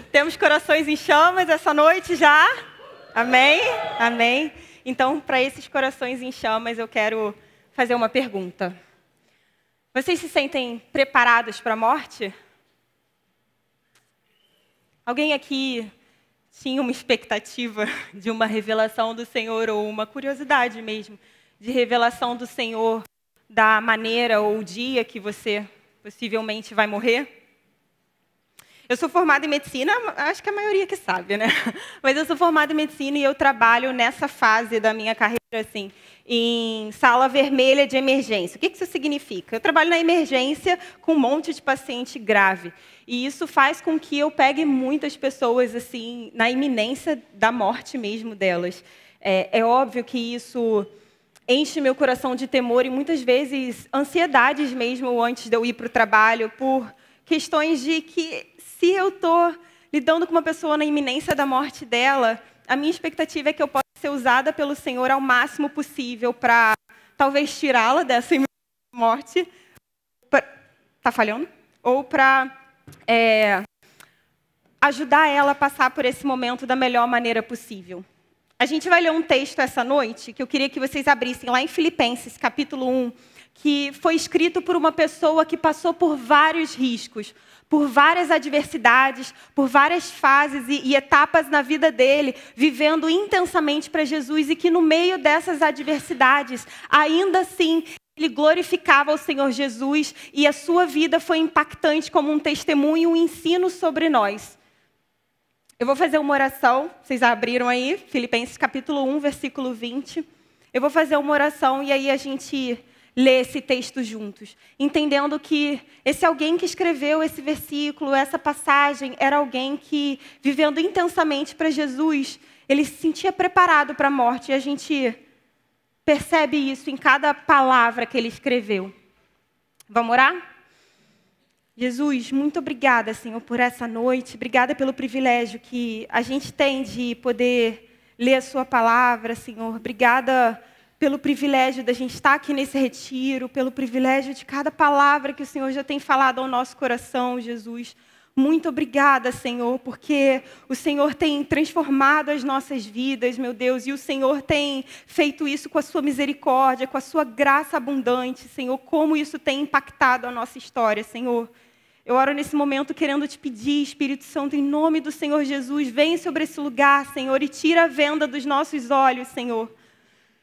Temos corações em chamas essa noite já? Amém? Amém. Então, para esses corações em chamas, eu quero fazer uma pergunta. Vocês se sentem preparados para a morte? Alguém aqui tinha uma expectativa de uma revelação do Senhor, ou uma curiosidade mesmo, de revelação do Senhor da maneira ou o dia que você possivelmente vai morrer? Eu sou formada em medicina, acho que a maioria que sabe, né? Mas eu sou formada em medicina e eu trabalho nessa fase da minha carreira, assim, em sala vermelha de emergência. O que isso significa? Eu trabalho na emergência com um monte de paciente grave. E isso faz com que eu pegue muitas pessoas, assim, na iminência da morte mesmo delas. É óbvio que isso enche meu coração de temor e muitas vezes ansiedades mesmo antes de eu ir para o trabalho, por questões de que, se eu estou lidando com uma pessoa na iminência da morte dela, a minha expectativa é que eu possa ser usada pelo Senhor ao máximo possível para talvez tirá-la dessa morte. Está falhando? Ou para ajudar ela a passar por esse momento da melhor maneira possível. A gente vai ler um texto essa noite que eu queria que vocês abrissem lá em Filipenses, capítulo 1, que foi escrito por uma pessoa que passou por vários riscos, por várias adversidades, por várias fases e etapas na vida dele, vivendo intensamente para Jesus, e que no meio dessas adversidades, ainda assim, ele glorificava o Senhor Jesus, e a sua vida foi impactante como um testemunho, um ensino sobre nós. Eu vou fazer uma oração, vocês abriram aí, Filipenses capítulo 1, versículo 20. Eu vou fazer uma oração e aí a gente lê esse texto juntos, entendendo que esse alguém que escreveu esse versículo, essa passagem, era alguém que, vivendo intensamente para Jesus, ele se sentia preparado para a morte, e a gente percebe isso em cada palavra que ele escreveu. Vamos orar? Jesus, muito obrigada, Senhor, por essa noite. Obrigada pelo privilégio que a gente tem de poder ler a sua palavra, Senhor. Obrigada pelo privilégio da gente estar aqui nesse retiro, pelo privilégio de cada palavra que o Senhor já tem falado ao nosso coração, Jesus. Muito obrigada, Senhor, porque o Senhor tem transformado as nossas vidas, meu Deus, e o Senhor tem feito isso com a sua misericórdia, com a sua graça abundante, Senhor. Como isso tem impactado a nossa história, Senhor. Eu oro nesse momento querendo te pedir, Espírito Santo, em nome do Senhor Jesus, vem sobre esse lugar, Senhor, e tira a venda dos nossos olhos, Senhor.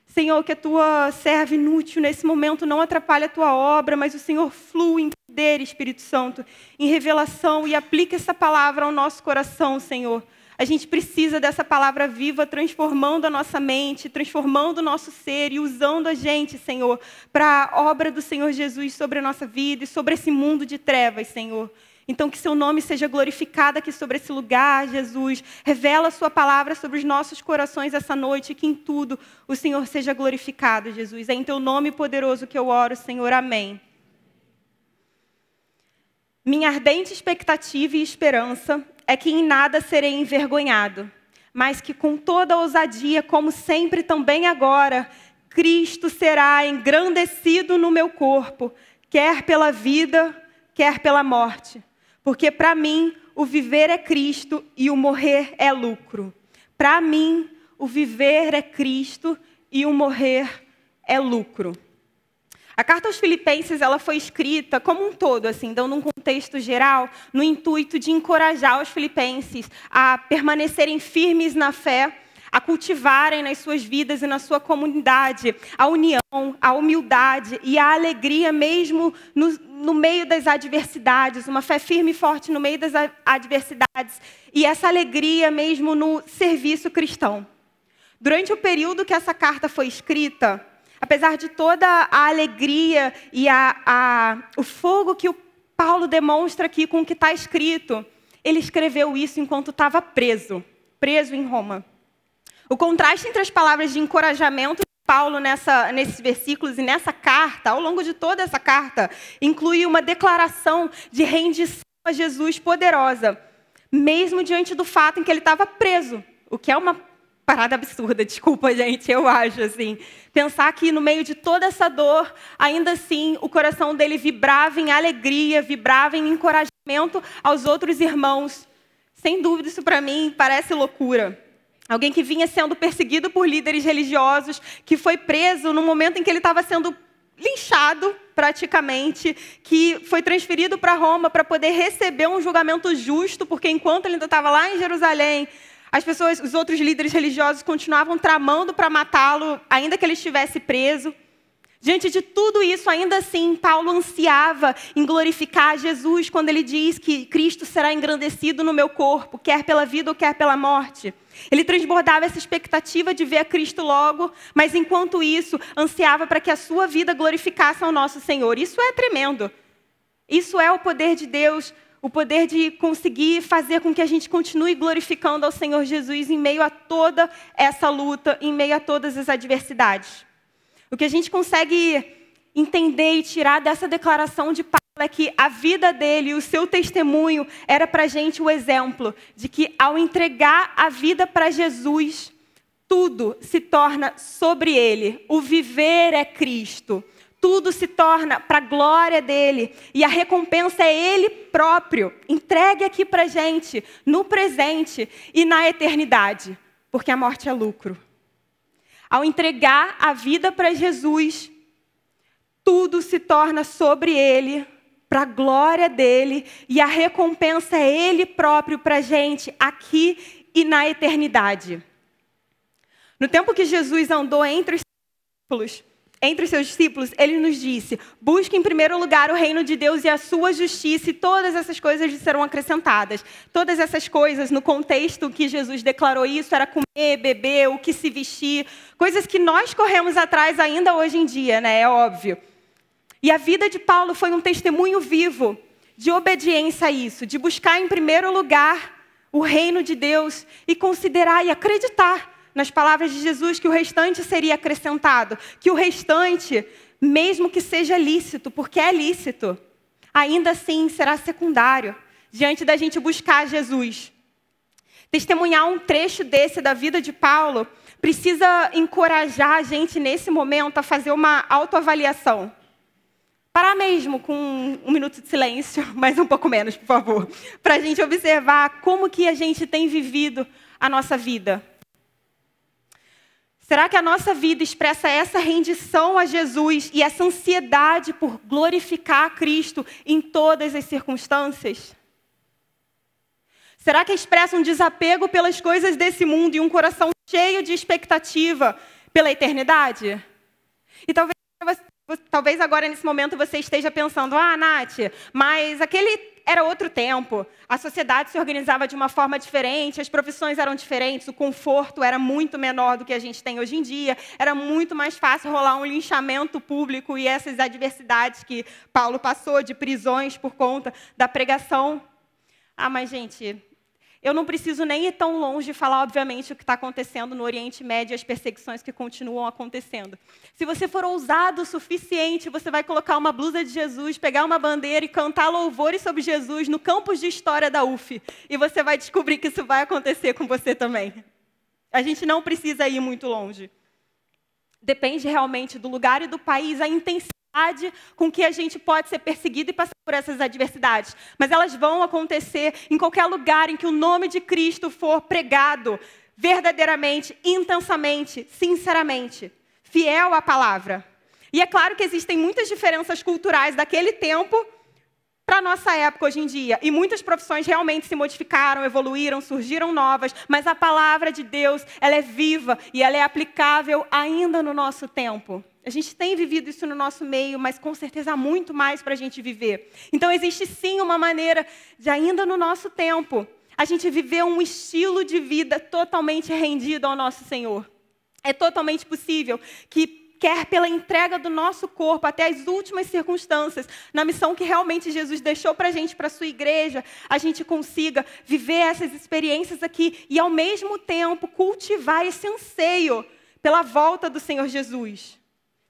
Senhor, que a tua serva inútil nesse momento não atrapalhe a tua obra, mas o Senhor flua em poder, Espírito Santo, em revelação, e aplica essa palavra ao nosso coração, Senhor. A gente precisa dessa palavra viva, transformando a nossa mente, transformando o nosso ser e usando a gente, Senhor, para a obra do Senhor Jesus sobre a nossa vida e sobre esse mundo de trevas, Senhor. Então, que seu nome seja glorificado aqui sobre esse lugar, Jesus. Revela a sua palavra sobre os nossos corações essa noite, e que em tudo o Senhor seja glorificado, Jesus. É em teu nome poderoso que eu oro, Senhor. Amém. Minha ardente expectativa e esperança é que em nada serei envergonhado, mas que com toda ousadia, como sempre também agora, Cristo será engrandecido no meu corpo, quer pela vida, quer pela morte. Porque para mim, o viver é Cristo e o morrer é lucro. Para mim, o viver é Cristo e o morrer é lucro. A carta aos Filipenses, ela foi escrita como um todo, assim, dando um contexto geral, no intuito de encorajar os filipenses a permanecerem firmes na fé, a cultivarem nas suas vidas e na sua comunidade a união, a humildade e a alegria mesmo no meio das adversidades, uma fé firme e forte no meio das adversidades, e essa alegria mesmo no serviço cristão. Durante o período que essa carta foi escrita, apesar de toda a alegria e o fogo que o Paulo demonstra aqui com o que está escrito, ele escreveu isso enquanto estava preso em Roma. O contraste entre as palavras de encorajamento de Paulo nesses versículos e nessa carta, ao longo de toda essa carta, inclui uma declaração de rendição a Jesus poderosa, mesmo diante do fato em que ele estava preso, o que é uma parada absurda, desculpa, gente, eu acho, assim. Pensar que no meio de toda essa dor, ainda assim, o coração dele vibrava em alegria, vibrava em encorajamento aos outros irmãos, Sem dúvida, isso para mim parece loucura. Alguém que vinha sendo perseguido por líderes religiosos, que foi preso no momento em que ele estava sendo linchado, praticamente, que foi transferido para Roma para poder receber um julgamento justo, porque enquanto ele ainda estava lá em Jerusalém, os outros líderes religiosos continuavam tramando para matá-lo, ainda que ele estivesse preso. Diante de tudo isso, ainda assim, Paulo ansiava em glorificar Jesus quando ele diz que Cristo será engrandecido no meu corpo, quer pela vida ou quer pela morte. Ele transbordava essa expectativa de ver a Cristo logo, mas enquanto isso, ansiava para que a sua vida glorificasse ao nosso Senhor. Isso é tremendo. Isso é o poder de Deus, o poder de conseguir fazer com que a gente continue glorificando ao Senhor Jesus em meio a toda essa luta, em meio a todas as adversidades. O que a gente consegue entender e tirar dessa declaração de Paulo é que a vida dele, o seu testemunho, era para a gente o exemplo de que ao entregar a vida para Jesus, tudo se torna sobre ele. O viver é Cristo. Tudo se torna para a glória dele. E a recompensa é ele próprio. Entregue aqui para a gente, no presente e na eternidade. Porque a morte é lucro. Ao entregar a vida para Jesus, tudo se torna sobre ele, para a glória dele, e a recompensa é ele próprio para a gente, aqui e na eternidade. No tempo que Jesus andou entre os seus discípulos, ele nos disse: busque em primeiro lugar o reino de Deus e a sua justiça, e todas essas coisas lhe serão acrescentadas. Todas essas coisas, no contexto que Jesus declarou isso, era comer, beber, o que se vestir, coisas que nós corremos atrás ainda hoje em dia, né? É óbvio. E a vida de Paulo foi um testemunho vivo de obediência a isso, de buscar em primeiro lugar o reino de Deus e considerar e acreditar nas palavras de Jesus que o restante seria acrescentado, que o restante, mesmo que seja lícito, porque é lícito, ainda assim será secundário diante da gente buscar Jesus. Testemunhar um trecho desse da vida de Paulo precisa encorajar a gente nesse momento a fazer uma autoavaliação. Parar mesmo com um minuto de silêncio, mas um pouco menos, por favor, para a gente observar como que a gente tem vivido a nossa vida. Será que a nossa vida expressa essa rendição a Jesus e essa ansiedade por glorificar a Cristo em todas as circunstâncias? Será que expressa um desapego pelas coisas desse mundo e um coração cheio de expectativa pela eternidade? E talvez agora, nesse momento, você esteja pensando: ah, Nath, mas aquele era outro tempo. A sociedade se organizava de uma forma diferente, as profissões eram diferentes, o conforto era muito menor do que a gente tem hoje em dia, era muito mais fácil rolar um linchamento público e essas adversidades que Paulo passou, de prisões por conta da pregação. Ah, mas, gente, eu não preciso nem ir tão longe de falar, obviamente, o que está acontecendo no Oriente Médio e as perseguições que continuam acontecendo. Se você for ousado o suficiente, você vai colocar uma blusa de Jesus, pegar uma bandeira e cantar louvores sobre Jesus no campus de história da UF. E você vai descobrir que isso vai acontecer com você também. A gente não precisa ir muito longe. Depende realmente do lugar e do país, a intensidade com que a gente pode ser perseguido e passar por essas adversidades. Mas elas vão acontecer em qualquer lugar em que o nome de Cristo for pregado verdadeiramente, intensamente, sinceramente, fiel à palavra. E é claro que existem muitas diferenças culturais daquele tempo para a nossa época hoje em dia. E muitas profissões realmente se modificaram, evoluíram, surgiram novas, mas a palavra de Deus, ela é viva e ela é aplicável ainda no nosso tempo. A gente tem vivido isso no nosso meio, mas com certeza há muito mais para a gente viver. Então existe sim uma maneira de, ainda no nosso tempo, a gente viver um estilo de vida totalmente rendido ao nosso Senhor. É totalmente possível que, quer pela entrega do nosso corpo até as últimas circunstâncias, na missão que realmente Jesus deixou para a gente, para a sua igreja, a gente consiga viver essas experiências aqui e, ao mesmo tempo, cultivar esse anseio pela volta do Senhor Jesus.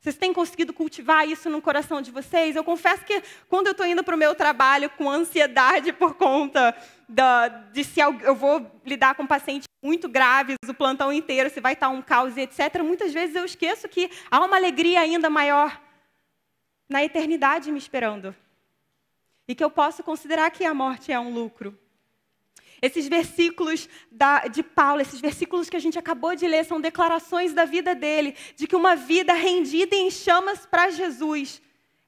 Vocês têm conseguido cultivar isso no coração de vocês? Eu confesso que quando eu estou indo para o meu trabalho com ansiedade por conta de se eu vou lidar com pacientes muito graves, o plantão inteiro, se vai estar um caos e etc., muitas vezes eu esqueço que há uma alegria ainda maior na eternidade me esperando. E que eu posso considerar que a morte é um lucro. Esses versículos de Paulo, esses versículos que a gente acabou de ler, são declarações da vida dele, de que uma vida rendida em chamas para Jesus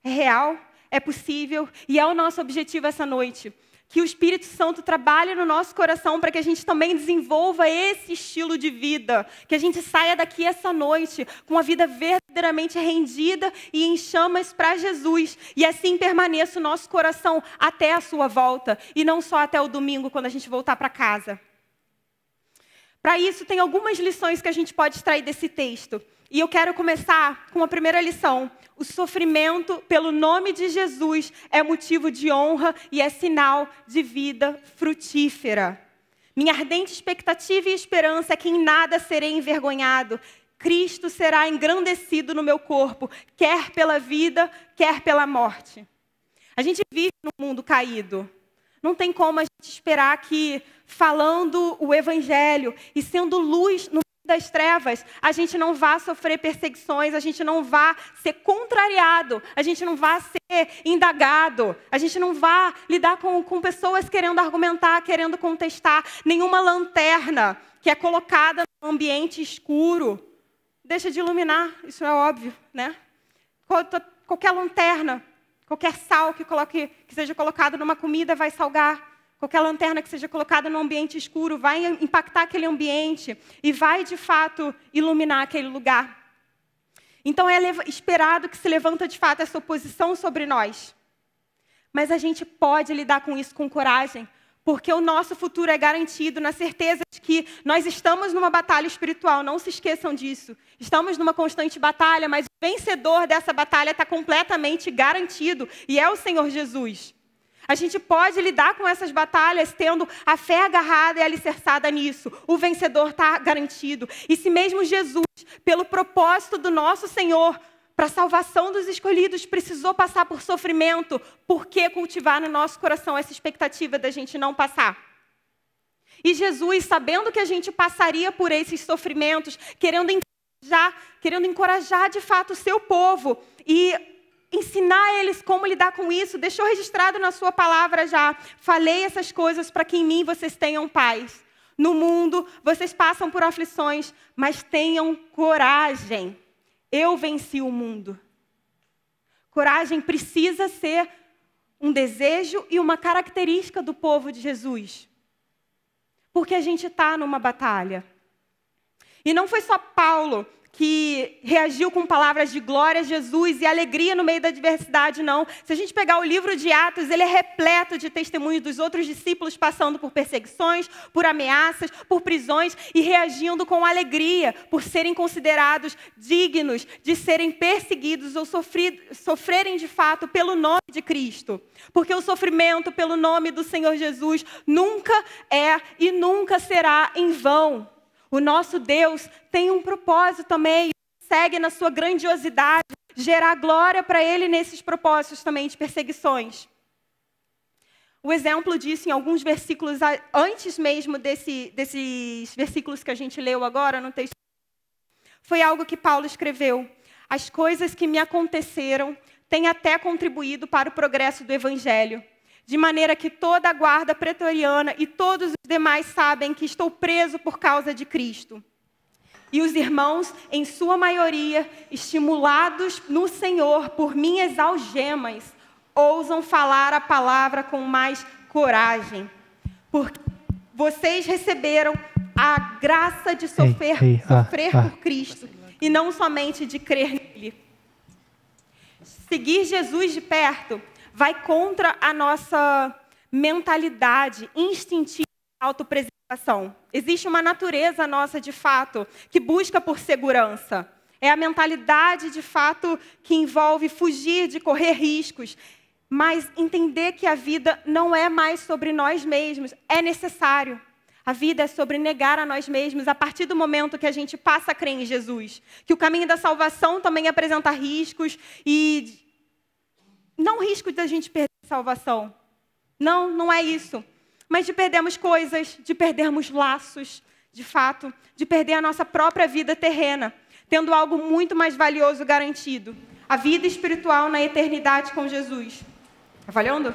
é real, é possível e é o nosso objetivo essa noite. Que o Espírito Santo trabalhe no nosso coração para que a gente também desenvolva esse estilo de vida. Que a gente saia daqui essa noite com uma vida verdadeiramente rendida e em chamas para Jesus. E assim permaneça o nosso coração até a sua volta. E não só até o domingo, quando a gente voltar para casa. Para isso, tem algumas lições que a gente pode extrair desse texto. E eu quero começar com a primeira lição. O sofrimento pelo nome de Jesus é motivo de honra e é sinal de vida frutífera. Minha ardente expectativa e esperança é que em nada serei envergonhado. Cristo será engrandecido no meu corpo, quer pela vida, quer pela morte. A gente vive num mundo caído. Não tem como a gente esperar que, falando o Evangelho e sendo luz no das trevas, a gente não vai sofrer perseguições, a gente não vai ser contrariado, a gente não vai ser indagado, a gente não vai lidar com pessoas querendo argumentar, querendo contestar. Nenhuma lanterna que é colocada num ambiente escuro deixa de iluminar, isso é óbvio, né? Qualquer lanterna, qualquer sal que seja colocado numa comida vai salgar. Qualquer lanterna que seja colocada num ambiente escuro vai impactar aquele ambiente e vai, de fato, iluminar aquele lugar. Então, é esperado que se levanta, de fato, essa oposição sobre nós. Mas a gente pode lidar com isso com coragem, porque o nosso futuro é garantido na certeza de que nós estamos numa batalha espiritual, não se esqueçam disso. Estamos numa constante batalha, mas o vencedor dessa batalha está completamente garantido, e é o Senhor Jesus. A gente pode lidar com essas batalhas tendo a fé agarrada e alicerçada nisso. O vencedor está garantido. E se mesmo Jesus, pelo propósito do nosso Senhor, para a salvação dos escolhidos, precisou passar por sofrimento, por que cultivar no nosso coração essa expectativa da gente não passar? E Jesus, sabendo que a gente passaria por esses sofrimentos, querendo encorajar de fato o seu povo e ensinar eles como lidar com isso, deixou registrado na sua palavra já. Falei essas coisas para que em mim vocês tenham paz. No mundo vocês passam por aflições, mas tenham coragem. Eu venci o mundo. Coragem precisa ser um desejo e uma característica do povo de Jesus. Porque a gente está numa batalha. E não foi só Paulo que reagiu com palavras de glória a Jesus e alegria no meio da adversidade, não. Se a gente pegar o livro de Atos, ele é repleto de testemunhos dos outros discípulos passando por perseguições, por ameaças, por prisões e reagindo com alegria por serem considerados dignos de serem perseguidos ou sofrerem de fato pelo nome de Cristo. Porque o sofrimento pelo nome do Senhor Jesus nunca é e nunca será em vão. O nosso Deus tem um propósito também, segue na sua grandiosidade, gerar glória para Ele nesses propósitos também de perseguições. O exemplo disso em alguns versículos, antes mesmo desses versículos que a gente leu agora no texto, foi algo que Paulo escreveu. As coisas que me aconteceram têm até contribuído para o progresso do Evangelho. De maneira que toda a guarda pretoriana e todos os demais sabem que estou preso por causa de Cristo. E os irmãos, em sua maioria, estimulados no Senhor por minhas algemas, ousam falar a palavra com mais coragem. Porque vocês receberam a graça de sofrer por Cristo, e não somente de crer nele. Seguir Jesus de perto vai contra a nossa mentalidade instintiva de autopreservação. Existe uma natureza nossa, de fato, que busca por segurança. É a mentalidade, de fato, que envolve fugir de correr riscos. Mas entender que a vida não é mais sobre nós mesmos é necessário. A vida é sobre negar a nós mesmos a partir do momento que a gente passa a crer em Jesus. Que o caminho da salvação também apresenta riscos e não risco de a gente perder a salvação. Não, não é isso. Mas de perdermos coisas, de perdermos laços, de fato, de perder a nossa própria vida terrena, tendo algo muito mais valioso garantido. A vida espiritual na eternidade com Jesus. Tá falhando?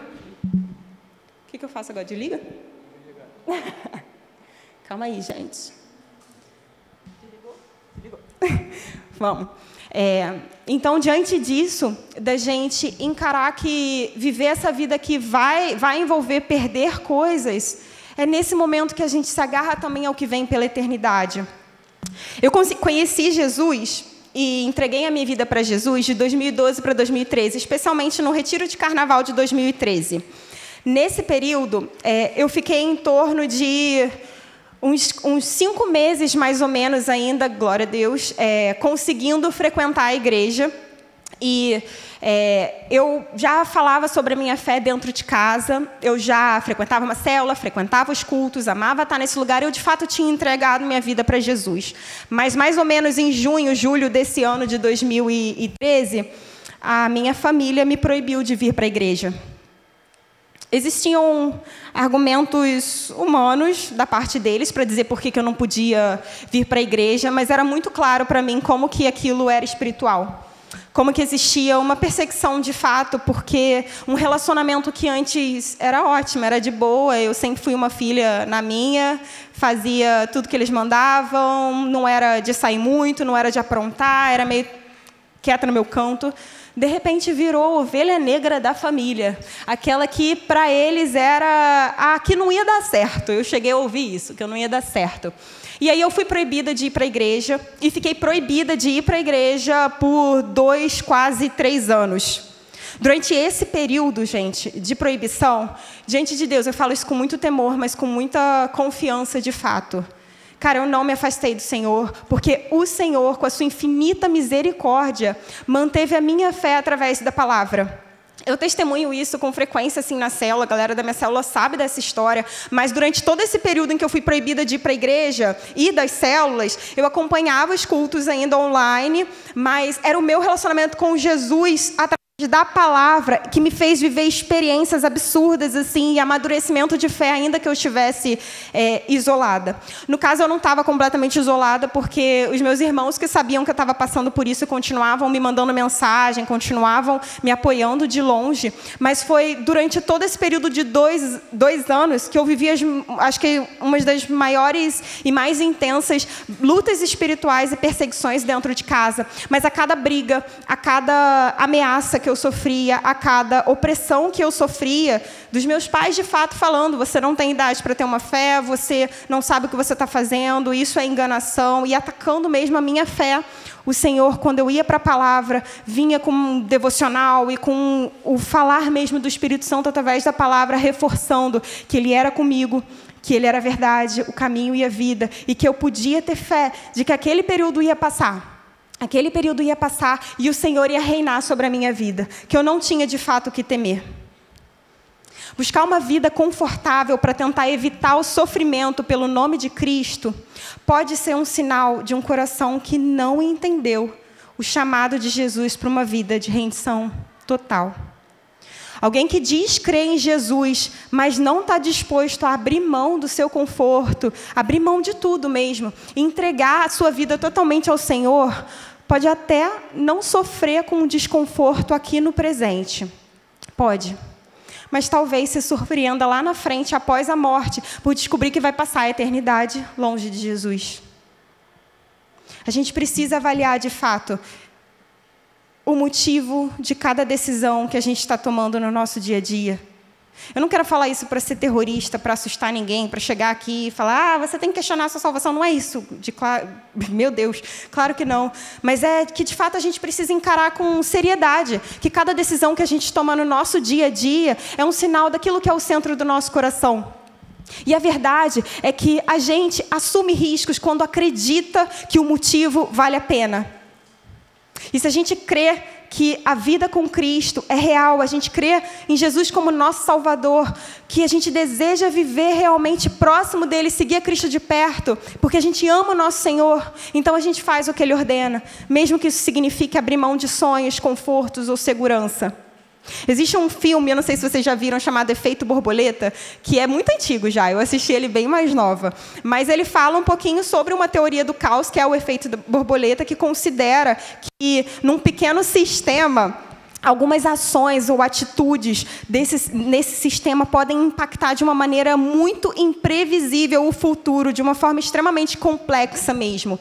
O que eu faço agora? Desliga? Calma aí, gente. Desligou? Vamos. Então, diante disso, da gente encarar que viver essa vida que vai envolver perder coisas, é nesse momento que a gente se agarra também ao que vem pela eternidade. Eu conheci Jesus e entreguei a minha vida para Jesus de 2012 para 2013, especialmente no Retiro de Carnaval de 2013. Nesse período, eu fiquei em torno de uns 5 meses, mais ou menos ainda, glória a Deus, conseguindo frequentar a igreja. E eu já falava sobre a minha fé dentro de casa, eu já frequentava uma célula, frequentava os cultos, amava estar nesse lugar, eu de fato tinha entregado minha vida para Jesus. Mas mais ou menos em junho, julho desse ano de 2013, a minha família me proibiu de vir para a igreja. Existiam argumentos humanos da parte deles para dizer por que eu não podia vir para a igreja, mas era muito claro para mim como que aquilo era espiritual. Como que existia uma perseguição de fato, porque um relacionamento que antes era ótimo, era de boa, eu sempre fui uma filha na minha, fazia tudo que eles mandavam, não era de sair muito, não era de aprontar, era meio quieta no meu canto. De repente virou ovelha negra da família, aquela que para eles era que não ia dar certo. Eu cheguei a ouvir isso, que eu não ia dar certo. E aí eu fui proibida de ir para a igreja e fiquei proibida de ir para a igreja por 2, quase 3 anos. Durante esse período, gente, de proibição, diante de Deus, eu falo isso com muito temor, mas com muita confiança de fato. Cara, eu não me afastei do Senhor, porque o Senhor, com a sua infinita misericórdia, manteve a minha fé através da palavra. Eu testemunho isso com frequência assim na célula, a galera da minha célula sabe dessa história, mas durante todo esse período em que eu fui proibida de ir para a igreja e das células, eu acompanhava os cultos ainda online, mas era o meu relacionamento com Jesus através da palavra que me fez viver experiências absurdas assim, e amadurecimento de fé, ainda que eu estivesse isolada. No caso, eu não estava completamente isolada, porque os meus irmãos que sabiam que eu estava passando por isso continuavam me mandando mensagem, continuavam me apoiando de longe, mas foi durante todo esse período de 2 anos que eu vivi, acho que uma das maiores e mais intensas lutas espirituais e perseguições dentro de casa. Mas a cada briga, a cada ameaça que eu sofria, a cada opressão que eu sofria, dos meus pais de fato falando, você não tem idade para ter uma fé, você não sabe o que você está fazendo, isso é enganação, e atacando mesmo a minha fé. O Senhor, quando eu ia para a palavra, vinha com um devocional e com o falar mesmo do Espírito Santo através da palavra, reforçando que Ele era comigo, que Ele era a verdade, o caminho e a vida, e que eu podia ter fé de que aquele período ia passar. Aquele período ia passar e o Senhor ia reinar sobre a minha vida, que eu não tinha de fato o que temer. Buscar uma vida confortável para tentar evitar o sofrimento pelo nome de Cristo pode ser um sinal de um coração que não entendeu o chamado de Jesus para uma vida de rendição total. Alguém que diz crer em Jesus, mas não está disposto a abrir mão do seu conforto, abrir mão de tudo mesmo, entregar a sua vida totalmente ao Senhor, pode até não sofrer com o desconforto aqui no presente. Pode. Mas talvez se surpreenda lá na frente, após a morte, por descobrir que vai passar a eternidade longe de Jesus. A gente precisa avaliar, de fato, o motivo de cada decisão que a gente está tomando no nosso dia a dia. Eu não quero falar isso para ser terrorista, para assustar ninguém, para chegar aqui e falar, você tem que questionar a sua salvação. Não é isso. Meu Deus, claro que não. Mas é que, de fato, a gente precisa encarar com seriedade que cada decisão que a gente toma no nosso dia a dia é um sinal daquilo que é o centro do nosso coração. E a verdade é que a gente assume riscos quando acredita que o motivo vale a pena. E se a gente crê que a vida com Cristo é real, a gente crê em Jesus como nosso Salvador, que a gente deseja viver realmente próximo dele, seguir a Cristo de perto, porque a gente ama o nosso Senhor, então a gente faz o que Ele ordena, mesmo que isso signifique abrir mão de sonhos, confortos ou segurança. Existe um filme, eu não sei se vocês já viram, chamado Efeito Borboleta, que é muito antigo já, eu assisti ele bem mais nova. Mas ele fala um pouquinho sobre uma teoria do caos, que é o efeito borboleta, que considera que num pequeno sistema algumas ações ou atitudes nesse sistema podem impactar de uma maneira muito imprevisível o futuro, de uma forma extremamente complexa mesmo.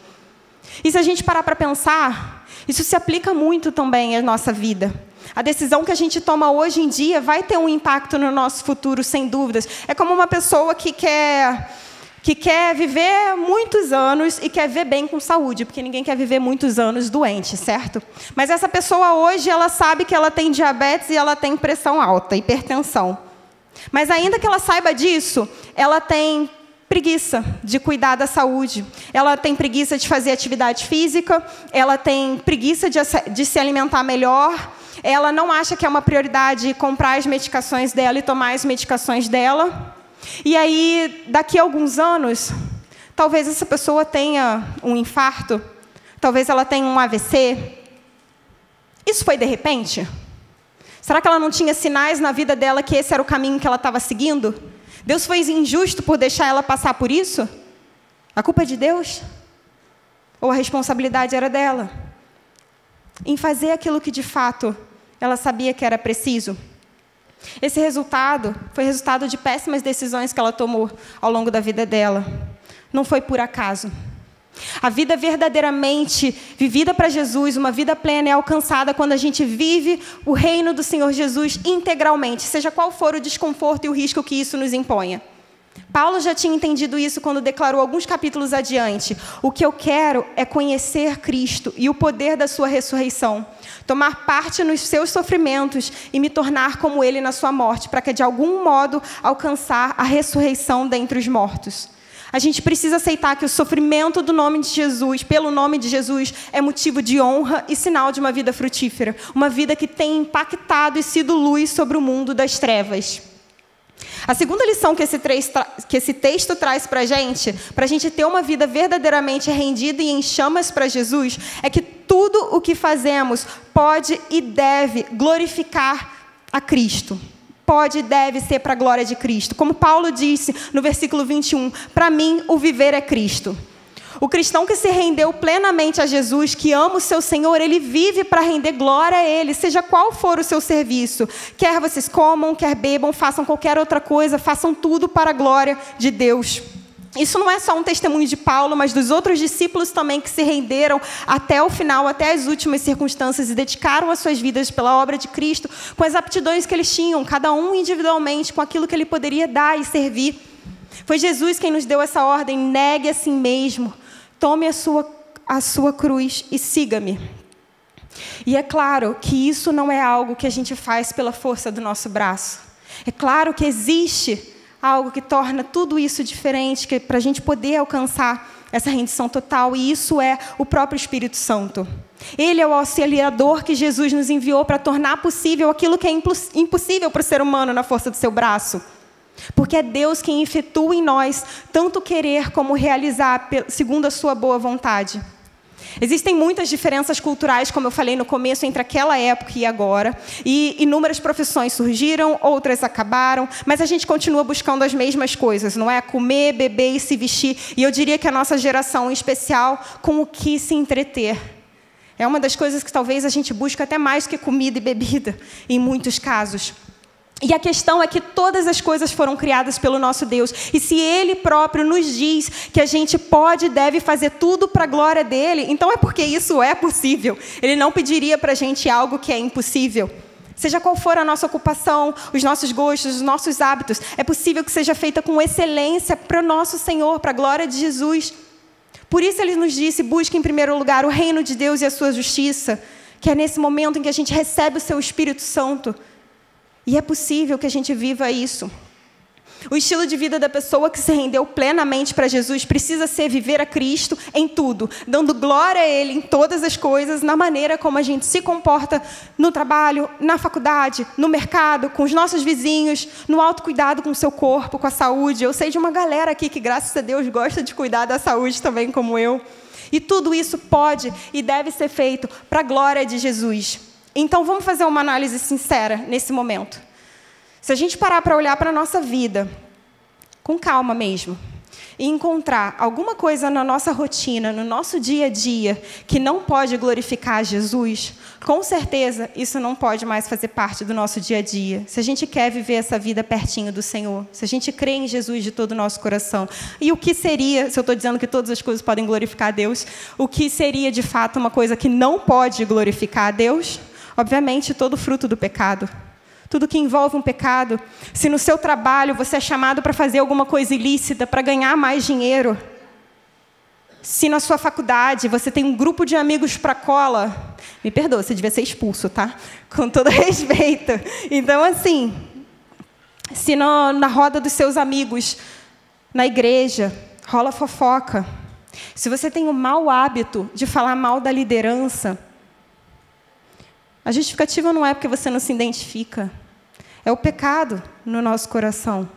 E se a gente parar para pensar, isso se aplica muito também à nossa vida. A decisão que a gente toma hoje em dia vai ter um impacto no nosso futuro, sem dúvidas. É como uma pessoa que quer viver muitos anos e quer ver bem com saúde, porque ninguém quer viver muitos anos doente, certo? Mas essa pessoa hoje, ela sabe que ela tem diabetes e ela tem pressão alta, hipertensão. Mas ainda que ela saiba disso, ela tem preguiça de cuidar da saúde. Ela tem preguiça de fazer atividade física, ela tem preguiça de se alimentar melhor, ela não acha que é uma prioridade comprar as medicações dela e tomar as medicações dela. E aí, daqui a alguns anos, talvez essa pessoa tenha um infarto, talvez ela tenha um AVC. Isso foi de repente? Será que ela não tinha sinais na vida dela que esse era o caminho que ela estava seguindo? Deus foi injusto por deixar ela passar por isso? A culpa é de Deus? Ou a responsabilidade era dela? Em fazer aquilo que, de fato, ela sabia que era preciso? Esse resultado foi resultado de péssimas decisões que ela tomou ao longo da vida dela. Não foi por acaso. A vida verdadeiramente vivida para Jesus, uma vida plena, é alcançada quando a gente vive o reino do Senhor Jesus integralmente, seja qual for o desconforto e o risco que isso nos imponha. Paulo já tinha entendido isso quando declarou alguns capítulos adiante: o que eu quero é conhecer Cristo e o poder da sua ressurreição, tomar parte nos seus sofrimentos e me tornar como Ele na sua morte, para que de algum modo alcançar a ressurreição dentre os mortos. A gente precisa aceitar que o sofrimento do nome de Jesus, pelo nome de Jesus, é motivo de honra e sinal de uma vida frutífera, uma vida que tem impactado e sido luz sobre o mundo das trevas. A segunda lição que esse texto traz para a gente ter uma vida verdadeiramente rendida e em chamas para Jesus, é que tudo o que fazemos pode e deve glorificar a Cristo. Pode e deve ser para a glória de Cristo. Como Paulo disse no versículo 21, para mim o viver é Cristo. O cristão que se rendeu plenamente a Jesus, que ama o seu Senhor, ele vive para render glória a Ele, seja qual for o seu serviço. Quer vocês comam, quer bebam, façam qualquer outra coisa, façam tudo para a glória de Deus. Isso não é só um testemunho de Paulo, mas dos outros discípulos também que se renderam até o final, até as últimas circunstâncias e dedicaram as suas vidas pela obra de Cristo, com as aptidões que eles tinham, cada um individualmente, com aquilo que ele poderia dar e servir. Foi Jesus quem nos deu essa ordem: negue a si mesmo, tome a sua cruz e siga-me. E é claro que isso não é algo que a gente faz pela força do nosso braço. É claro que existe algo que torna tudo isso diferente, que para a gente poder alcançar essa rendição total, e isso é o próprio Espírito Santo. Ele é o auxiliador que Jesus nos enviou para tornar possível aquilo que é impossível para o ser humano na força do seu braço. Porque é Deus quem efetua em nós tanto querer como realizar segundo a sua boa vontade. Existem muitas diferenças culturais, como eu falei no começo, entre aquela época e agora. E inúmeras profissões surgiram, outras acabaram, mas a gente continua buscando as mesmas coisas, não é? Comer, beber e se vestir. E eu diria que a nossa geração, em especial, com o que se entreter. É uma das coisas que talvez a gente busca até mais que comida e bebida, em muitos casos. E a questão é que todas as coisas foram criadas pelo nosso Deus. E se Ele próprio nos diz que a gente pode e deve fazer tudo para a glória dEle, então é porque isso é possível. Ele não pediria para a gente algo que é impossível. Seja qual for a nossa ocupação, os nossos gostos, os nossos hábitos, é possível que seja feita com excelência para o nosso Senhor, para a glória de Jesus. Por isso Ele nos disse: busque em primeiro lugar o reino de Deus e a sua justiça, que é nesse momento em que a gente recebe o seu Espírito Santo. E é possível que a gente viva isso. O estilo de vida da pessoa que se rendeu plenamente para Jesus precisa ser viver a Cristo em tudo, dando glória a Ele em todas as coisas, na maneira como a gente se comporta no trabalho, na faculdade, no mercado, com os nossos vizinhos, no autocuidado com o seu corpo, com a saúde. Eu sei de uma galera aqui que, graças a Deus, gosta de cuidar da saúde também, como eu. E tudo isso pode e deve ser feito para a glória de Jesus. Então, vamos fazer uma análise sincera nesse momento. Se a gente parar para olhar para a nossa vida, com calma mesmo, e encontrar alguma coisa na nossa rotina, no nosso dia a dia, que não pode glorificar Jesus, com certeza isso não pode mais fazer parte do nosso dia a dia. Se a gente quer viver essa vida pertinho do Senhor, se a gente crê em Jesus de todo o nosso coração. E o que seria, se eu estou dizendo que todas as coisas podem glorificar a Deus, o que seria de fato uma coisa que não pode glorificar a Deus? Obviamente, todo fruto do pecado. Tudo que envolve um pecado. Se no seu trabalho você é chamado para fazer alguma coisa ilícita, para ganhar mais dinheiro. Se na sua faculdade você tem um grupo de amigos para cola, me perdoa, você devia ser expulso, tá? Com todo respeito. Então, assim, se na roda dos seus amigos, na igreja, rola fofoca. Se você tem o mau hábito de falar mal da liderança, a justificativa não é porque você não se identifica. É o pecado no nosso coração.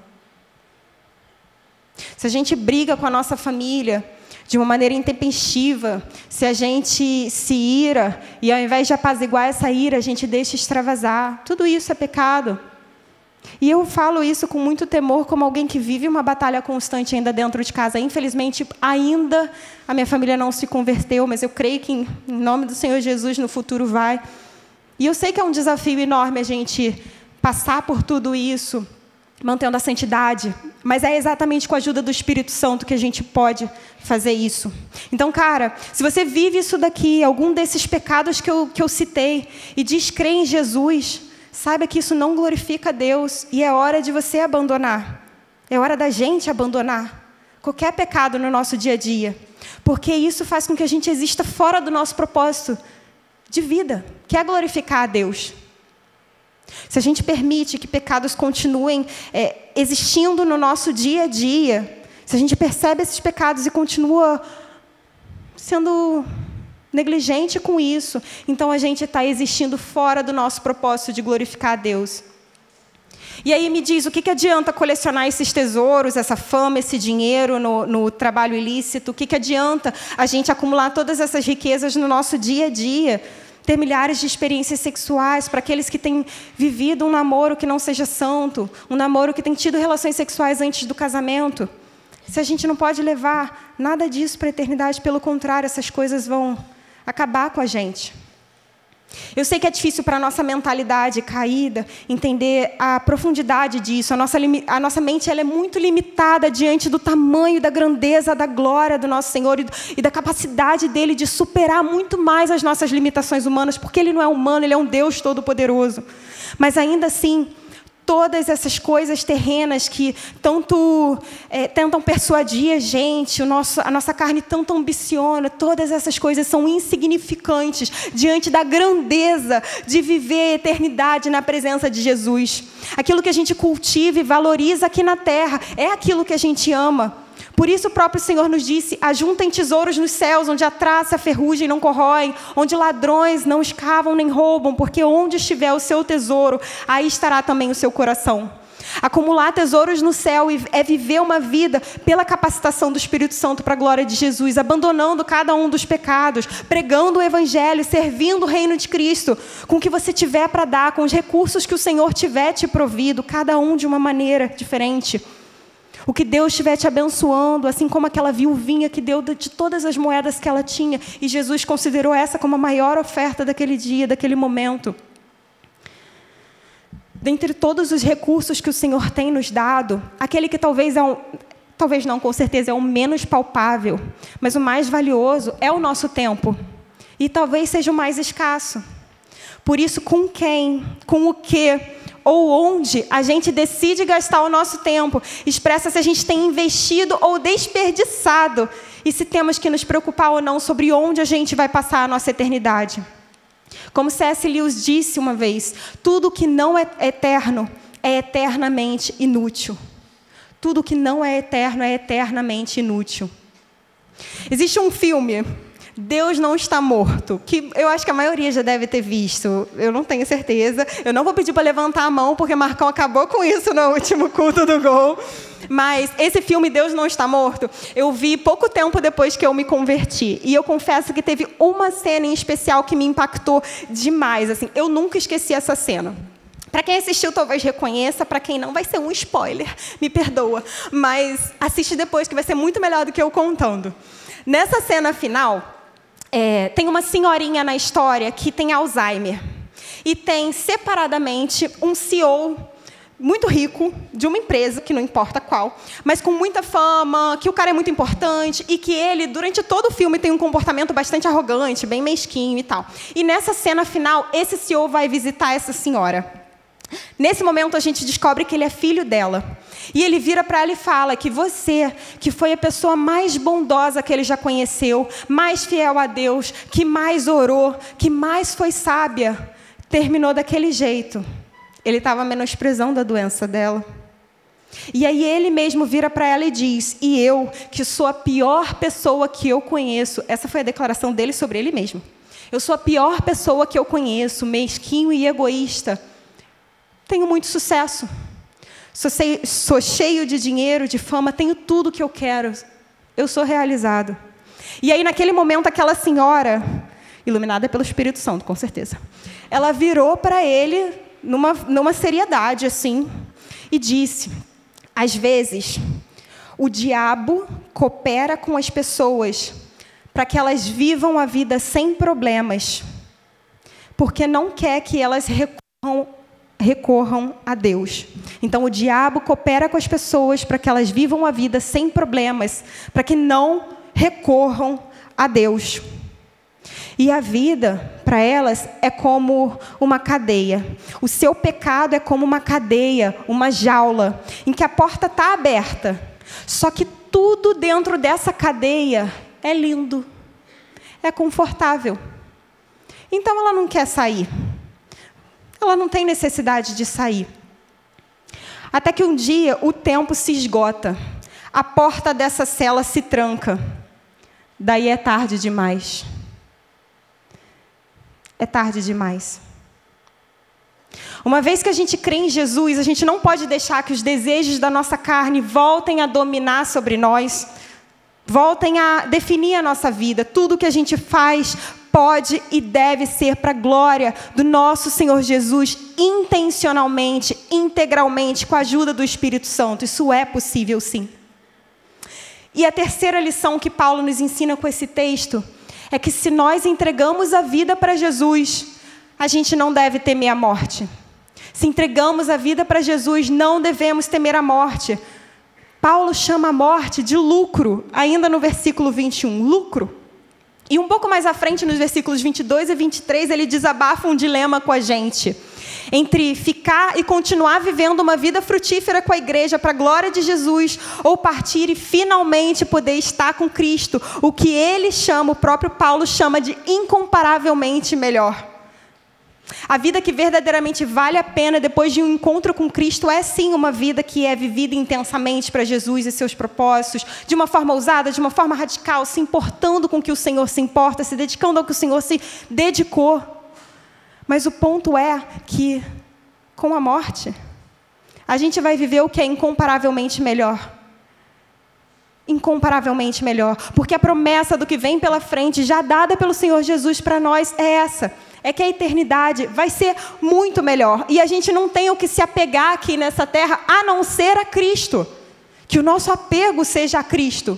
Se a gente briga com a nossa família de uma maneira intempestiva, se a gente se ira e ao invés de apaziguar essa ira, a gente deixa extravasar, tudo isso é pecado. E eu falo isso com muito temor, como alguém que vive uma batalha constante ainda dentro de casa. Infelizmente, ainda a minha família não se converteu, mas eu creio que em nome do Senhor Jesus no futuro vai. E eu sei que é um desafio enorme a gente passar por tudo isso, mantendo a santidade, mas é exatamente com a ajuda do Espírito Santo que a gente pode fazer isso. Então, cara, se você vive isso daqui, algum desses pecados que eu citei, e diz crer em Jesus, saiba que isso não glorifica a Deus, e é hora de você abandonar. É hora da gente abandonar qualquer pecado no nosso dia a dia, porque isso faz com que a gente exista fora do nosso propósito de vida, que é glorificar a Deus. Se a gente permite que pecados continuem existindo no nosso dia a dia, se a gente percebe esses pecados e continua sendo negligente com isso, então a gente está existindo fora do nosso propósito de glorificar a Deus. E aí me diz, o que adianta colecionar esses tesouros, essa fama, esse dinheiro no trabalho ilícito? O que adianta a gente acumular todas essas riquezas no nosso dia a dia? Ter milhares de experiências sexuais para aqueles que têm vivido um namoro que não seja santo, um namoro que tem tido relações sexuais antes do casamento. Se a gente não pode levar nada disso para a eternidade, pelo contrário, essas coisas vão acabar com a gente. Eu sei que é difícil para a nossa mentalidade caída entender a profundidade disso. A nossa mente ela é muito limitada diante do tamanho, da grandeza, da glória do nosso Senhor e da capacidade dele de superar muito mais as nossas limitações humanas, porque ele não é humano, ele é um Deus todo-poderoso. Mas ainda assim, todas essas coisas terrenas que tanto tentam persuadir a gente, a nossa carne tanto ambiciona, todas essas coisas são insignificantes diante da grandeza de viver a eternidade na presença de Jesus. Aquilo que a gente cultiva e valoriza aqui na terra é aquilo que a gente ama. Por isso o próprio Senhor nos disse, ajuntem tesouros nos céus, onde a traça e a ferrugem não corroem, onde ladrões não escavam nem roubam, porque onde estiver o seu tesouro, aí estará também o seu coração. Acumular tesouros no céu é viver uma vida pela capacitação do Espírito Santo para a glória de Jesus, abandonando cada um dos pecados, pregando o Evangelho, servindo o reino de Cristo, com o que você tiver para dar, com os recursos que o Senhor tiver te provido, cada um de uma maneira diferente. O que Deus estiver te abençoando, assim como aquela viuvinha que deu de todas as moedas que ela tinha, e Jesus considerou essa como a maior oferta daquele dia, daquele momento. Dentre todos os recursos que o Senhor tem nos dado, aquele que talvez não, com certeza, é o menos palpável, mas o mais valioso é o nosso tempo. E talvez seja o mais escasso. Por isso, com quem, com o que ou onde a gente decide gastar o nosso tempo, expressa se a gente tem investido ou desperdiçado e se temos que nos preocupar ou não sobre onde a gente vai passar a nossa eternidade. Como C.S. Lewis disse uma vez, tudo que não é eterno é eternamente inútil. Tudo que não é eterno é eternamente inútil. Existe um filme, Deus Não Está Morto, que eu acho que a maioria já deve ter visto, eu não tenho certeza. Eu não vou pedir para levantar a mão, porque Marcão acabou com isso no último culto do Gol. Mas esse filme, Deus Não Está Morto, eu vi pouco tempo depois que eu me converti. E eu confesso que teve uma cena em especial que me impactou demais. Assim, eu nunca esqueci essa cena. Para quem assistiu, talvez reconheça. Para quem não, vai ser um spoiler. Me perdoa. Mas assiste depois, que vai ser muito melhor do que eu contando. Nessa cena final, tem uma senhorinha na história que tem Alzheimer. E tem, separadamente, um CEO muito rico, de uma empresa, que não importa qual, mas com muita fama, que o cara é muito importante e que ele, durante todo o filme, tem um comportamento bastante arrogante, bem mesquinho e tal. E nessa cena final, esse CEO vai visitar essa senhora. Nesse momento, a gente descobre que ele é filho dela. E ele vira para ela e fala que você, que foi a pessoa mais bondosa que ele já conheceu, mais fiel a Deus, que mais orou, que mais foi sábia, terminou daquele jeito. Ele estava menosprezando a doença dela. E aí ele mesmo vira para ela e diz: e eu, que sou a pior pessoa que eu conheço. Essa foi a declaração dele sobre ele mesmo. Eu sou a pior pessoa que eu conheço, mesquinho e egoísta. Tenho muito sucesso. Sou cheio de dinheiro, de fama, tenho tudo que eu quero. Eu sou realizado. E aí, naquele momento, aquela senhora, iluminada pelo Espírito Santo, com certeza, ela virou para ele numa seriedade, assim, e disse: às vezes, o diabo coopera com as pessoas para que elas vivam a vida sem problemas, porque não quer que elas recorram a Deus. Então, o diabo coopera com as pessoas para que elas vivam a vida sem problemas, para que não recorram a Deus. E a vida, para elas, é como uma cadeia. O seu pecado é como uma cadeia, uma jaula, em que a porta está aberta. Só que tudo dentro dessa cadeia é lindo, é confortável. Então, ela não quer sair. Ela não tem necessidade de sair. Até que um dia o tempo se esgota. A porta dessa cela se tranca. Daí é tarde demais. É tarde demais. Uma vez que a gente crê em Jesus, a gente não pode deixar que os desejos da nossa carne voltem a dominar sobre nós, voltem a definir a nossa vida. Tudo que a gente faz pode e deve ser para a glória do nosso Senhor Jesus, intencionalmente, integralmente, com a ajuda do Espírito Santo. Isso é possível, sim. E a terceira lição que Paulo nos ensina com esse texto é que se nós entregamos a vida para Jesus, a gente não deve temer a morte. Se entregamos a vida para Jesus, não devemos temer a morte. Paulo chama a morte de lucro, ainda no versículo 21, lucro. E um pouco mais à frente, nos versículos 22 e 23, ele desabafa um dilema com a gente. Entre ficar e continuar vivendo uma vida frutífera com a igreja para a glória de Jesus, ou partir e finalmente poder estar com Cristo, o que ele chama, o próprio Paulo chama de incomparavelmente melhor. A vida que verdadeiramente vale a pena depois de um encontro com Cristo é sim uma vida que é vivida intensamente para Jesus e seus propósitos, de uma forma ousada, de uma forma radical, se importando com o que o Senhor se importa, se dedicando ao que o Senhor se dedicou. Mas o ponto é que, com a morte, a gente vai viver o que é incomparavelmente melhor. Incomparavelmente melhor. Porque a promessa do que vem pela frente, já dada pelo Senhor Jesus para nós, é essa. É que a eternidade vai ser muito melhor. E a gente não tem o que se apegar aqui nessa terra, a não ser a Cristo. Que o nosso apego seja a Cristo.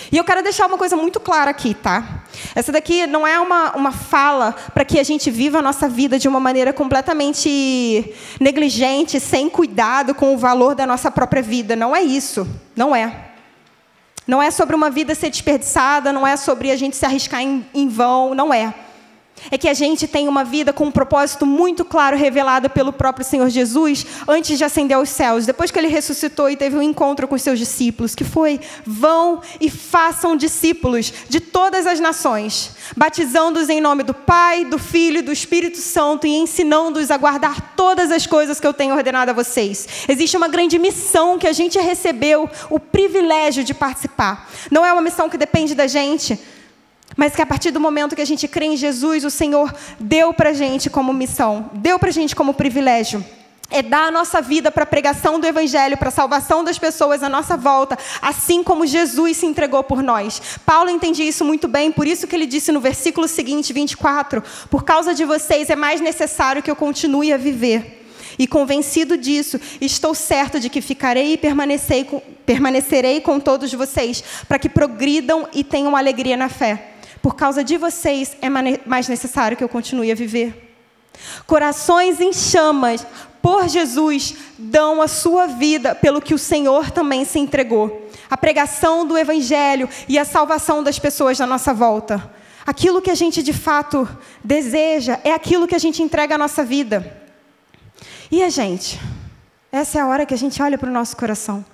E eu quero deixar uma coisa muito clara aqui, tá? Essa daqui não é uma fala para que a gente viva a nossa vida de uma maneira completamente negligente, sem cuidado com o valor da nossa própria vida. Não é isso. Não é. Não é sobre uma vida ser desperdiçada, não é sobre a gente se arriscar em vão, não é. É que a gente tem uma vida com um propósito muito claro, revelado pelo próprio Senhor Jesus, antes de ascender aos céus, depois que ele ressuscitou e teve um encontro com os seus discípulos, que foi: vão e façam discípulos de todas as nações, batizando-os em nome do Pai, do Filho e do Espírito Santo e ensinando-os a guardar todas as coisas que eu tenho ordenado a vocês. Existe uma grande missão que a gente recebeu o privilégio de participar. Não é uma missão que depende da gente, mas que a partir do momento que a gente crê em Jesus, o Senhor deu para a gente como missão, deu para a gente como privilégio. É dar a nossa vida para a pregação do Evangelho, para a salvação das pessoas à nossa volta, assim como Jesus se entregou por nós. Paulo entendia isso muito bem, por isso que ele disse no versículo seguinte, 24, por causa de vocês é mais necessário que eu continue a viver. E convencido disso, estou certo de que ficarei e permanecerei com todos vocês, para que progridam e tenham alegria na fé. Por causa de vocês, é mais necessário que eu continue a viver. Corações em chamas por Jesus dão a sua vida pelo que o Senhor também se entregou. A pregação do Evangelho e a salvação das pessoas na nossa volta. Aquilo que a gente de fato deseja é aquilo que a gente entrega à nossa vida. E a gente? Essa é a hora que a gente olha para o nosso coração.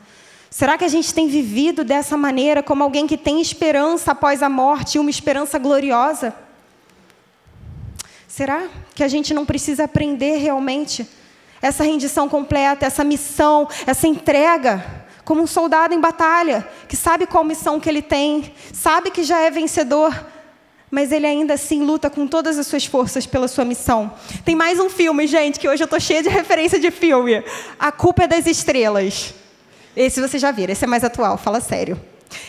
Será que a gente tem vivido dessa maneira como alguém que tem esperança após a morte e uma esperança gloriosa? Será que a gente não precisa aprender realmente essa rendição completa, essa missão, essa entrega, como um soldado em batalha, que sabe qual missão que ele tem, sabe que já é vencedor, mas ele ainda assim luta com todas as suas forças pela sua missão. Tem mais um filme, gente, que hoje eu estou cheia de referência de filme. A Culpa é das Estrelas. Esse vocês já viram, esse é mais atual, fala sério.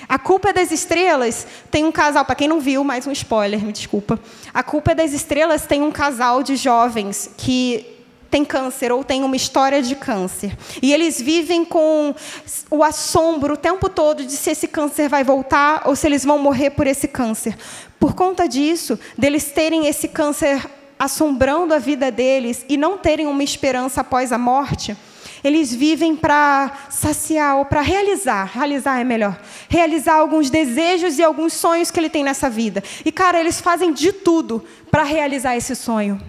A Culpa é das Estrelas tem um casal, para quem não viu, mais um spoiler, me desculpa. A Culpa é das Estrelas tem um casal de jovens que tem câncer ou tem uma história de câncer. E eles vivem com o assombro o tempo todo de se esse câncer vai voltar ou se eles vão morrer por esse câncer. Por conta disso, deles terem esse câncer assombrando a vida deles e não terem uma esperança após a morte, eles vivem para saciar ou para realizar é melhor, realizar alguns desejos e alguns sonhos que ele tem nessa vida. E, cara, eles fazem de tudo para realizar esse sonho.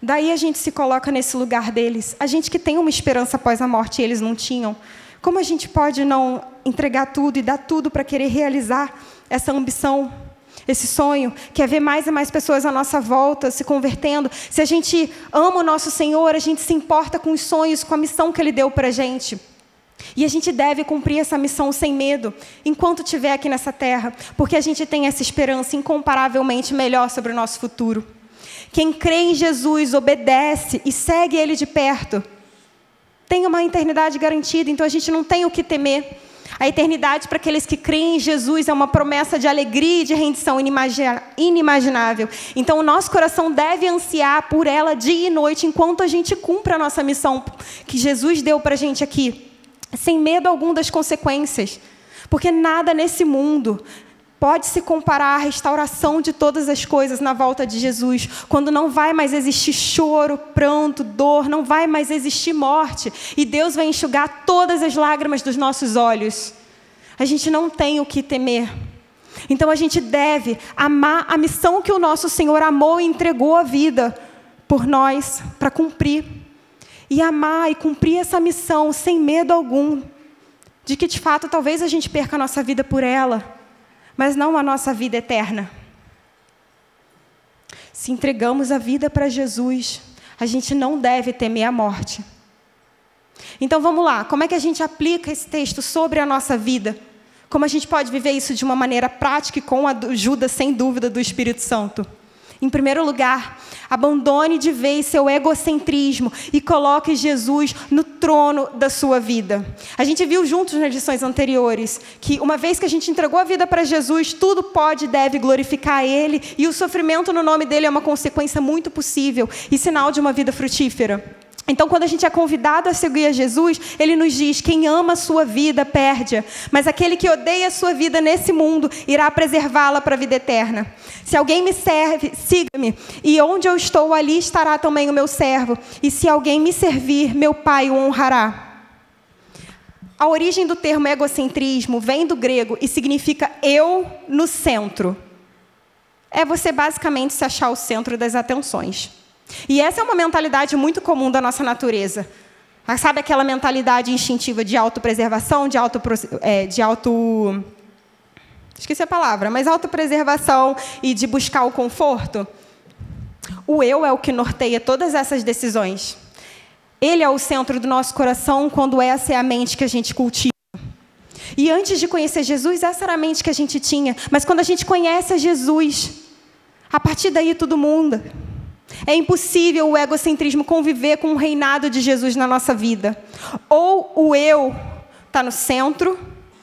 Daí a gente se coloca nesse lugar deles. A gente que tem uma esperança após a morte e eles não tinham. Como a gente pode não entregar tudo e dar tudo para querer realizar essa ambição, esse sonho, que é ver mais e mais pessoas à nossa volta se convertendo? Se a gente ama o nosso Senhor, a gente se importa com os sonhos, com a missão que Ele deu para a gente. E a gente deve cumprir essa missão sem medo, enquanto estiver aqui nessa terra, porque a gente tem essa esperança incomparavelmente melhor sobre o nosso futuro. Quem crê em Jesus, obedece e segue Ele de perto, tem uma eternidade garantida, então a gente não tem o que temer. A eternidade para aqueles que creem em Jesus é uma promessa de alegria e de rendição inimaginável. Então o nosso coração deve ansiar por ela dia e noite, enquanto a gente cumpre a nossa missão que Jesus deu para a gente aqui, sem medo algum das consequências. Porque nada nesse mundo pode se comparar à restauração de todas as coisas na volta de Jesus, quando não vai mais existir choro, pranto, dor, não vai mais existir morte, e Deus vai enxugar todas as lágrimas dos nossos olhos. A gente não tem o que temer. Então a gente deve amar a missão que o nosso Senhor amou e entregou a vida por nós, para cumprir. E amar e cumprir essa missão sem medo algum, de que de fato talvez a gente perca a nossa vida por ela, mas não a nossa vida eterna. Se entregamos a vida para Jesus, a gente não deve temer a morte. Então vamos lá, como é que a gente aplica esse texto sobre a nossa vida? Como a gente pode viver isso de uma maneira prática e com a ajuda, sem dúvida, do Espírito Santo? Em primeiro lugar, abandone de vez seu egocentrismo e coloque Jesus no trono da sua vida. A gente viu juntos nas lições anteriores que uma vez que a gente entregou a vida para Jesus, tudo pode e deve glorificar Ele, e o sofrimento no nome dEle é uma consequência muito possível e sinal de uma vida frutífera. Então, quando a gente é convidado a seguir a Jesus, Ele nos diz: quem ama a sua vida, perde-a. Mas aquele que odeia a sua vida nesse mundo, irá preservá-la para a vida eterna. Se alguém me serve, siga-me. E onde eu estou, ali estará também o meu servo. E se alguém me servir, meu Pai o honrará. A origem do termo egocentrismo vem do grego e significa eu no centro. É você basicamente se achar o centro das atenções. E essa é uma mentalidade muito comum da nossa natureza. Sabe aquela mentalidade instintiva de autopreservação, esqueci a palavra, mas autopreservação e de buscar o conforto? O eu é o que norteia todas essas decisões. Ele é o centro do nosso coração quando essa é a mente que a gente cultiva. E antes de conhecer Jesus, essa era a mente que a gente tinha. Mas quando a gente conhece a Jesus, a partir daí tudo muda. É impossível o egocentrismo conviver com o reinado de Jesus na nossa vida. Ou o eu está no centro,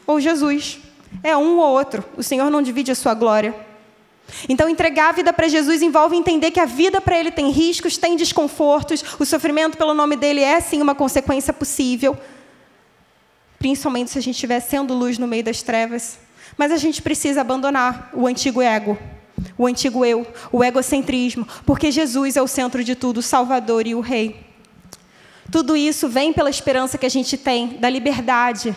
ou Jesus. É um ou outro. O Senhor não divide a sua glória. Então, entregar a vida para Jesus envolve entender que a vida para Ele tem riscos, tem desconfortos, o sofrimento pelo nome dEle é, sim, uma consequência possível, principalmente se a gente estiver sendo luz no meio das trevas. Mas a gente precisa abandonar o antigo ego, o antigo eu, o egocentrismo, porque Jesus é o centro de tudo, o Salvador e o Rei. Tudo isso vem pela esperança que a gente tem da liberdade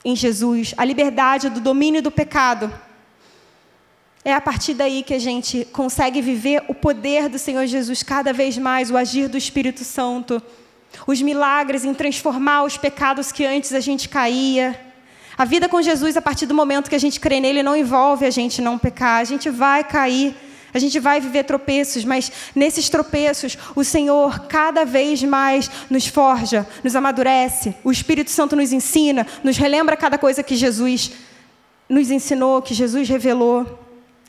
em Jesus, a liberdade do domínio do pecado. É a partir daí que a gente consegue viver o poder do Senhor Jesus cada vez mais, o agir do Espírito Santo, os milagres em transformar os pecados que antes a gente caía. A vida com Jesus, a partir do momento que a gente crê nele, não envolve a gente não pecar. A gente vai cair, a gente vai viver tropeços, mas nesses tropeços, o Senhor cada vez mais nos forja, nos amadurece. O Espírito Santo nos ensina, nos relembra cada coisa que Jesus nos ensinou, que Jesus revelou.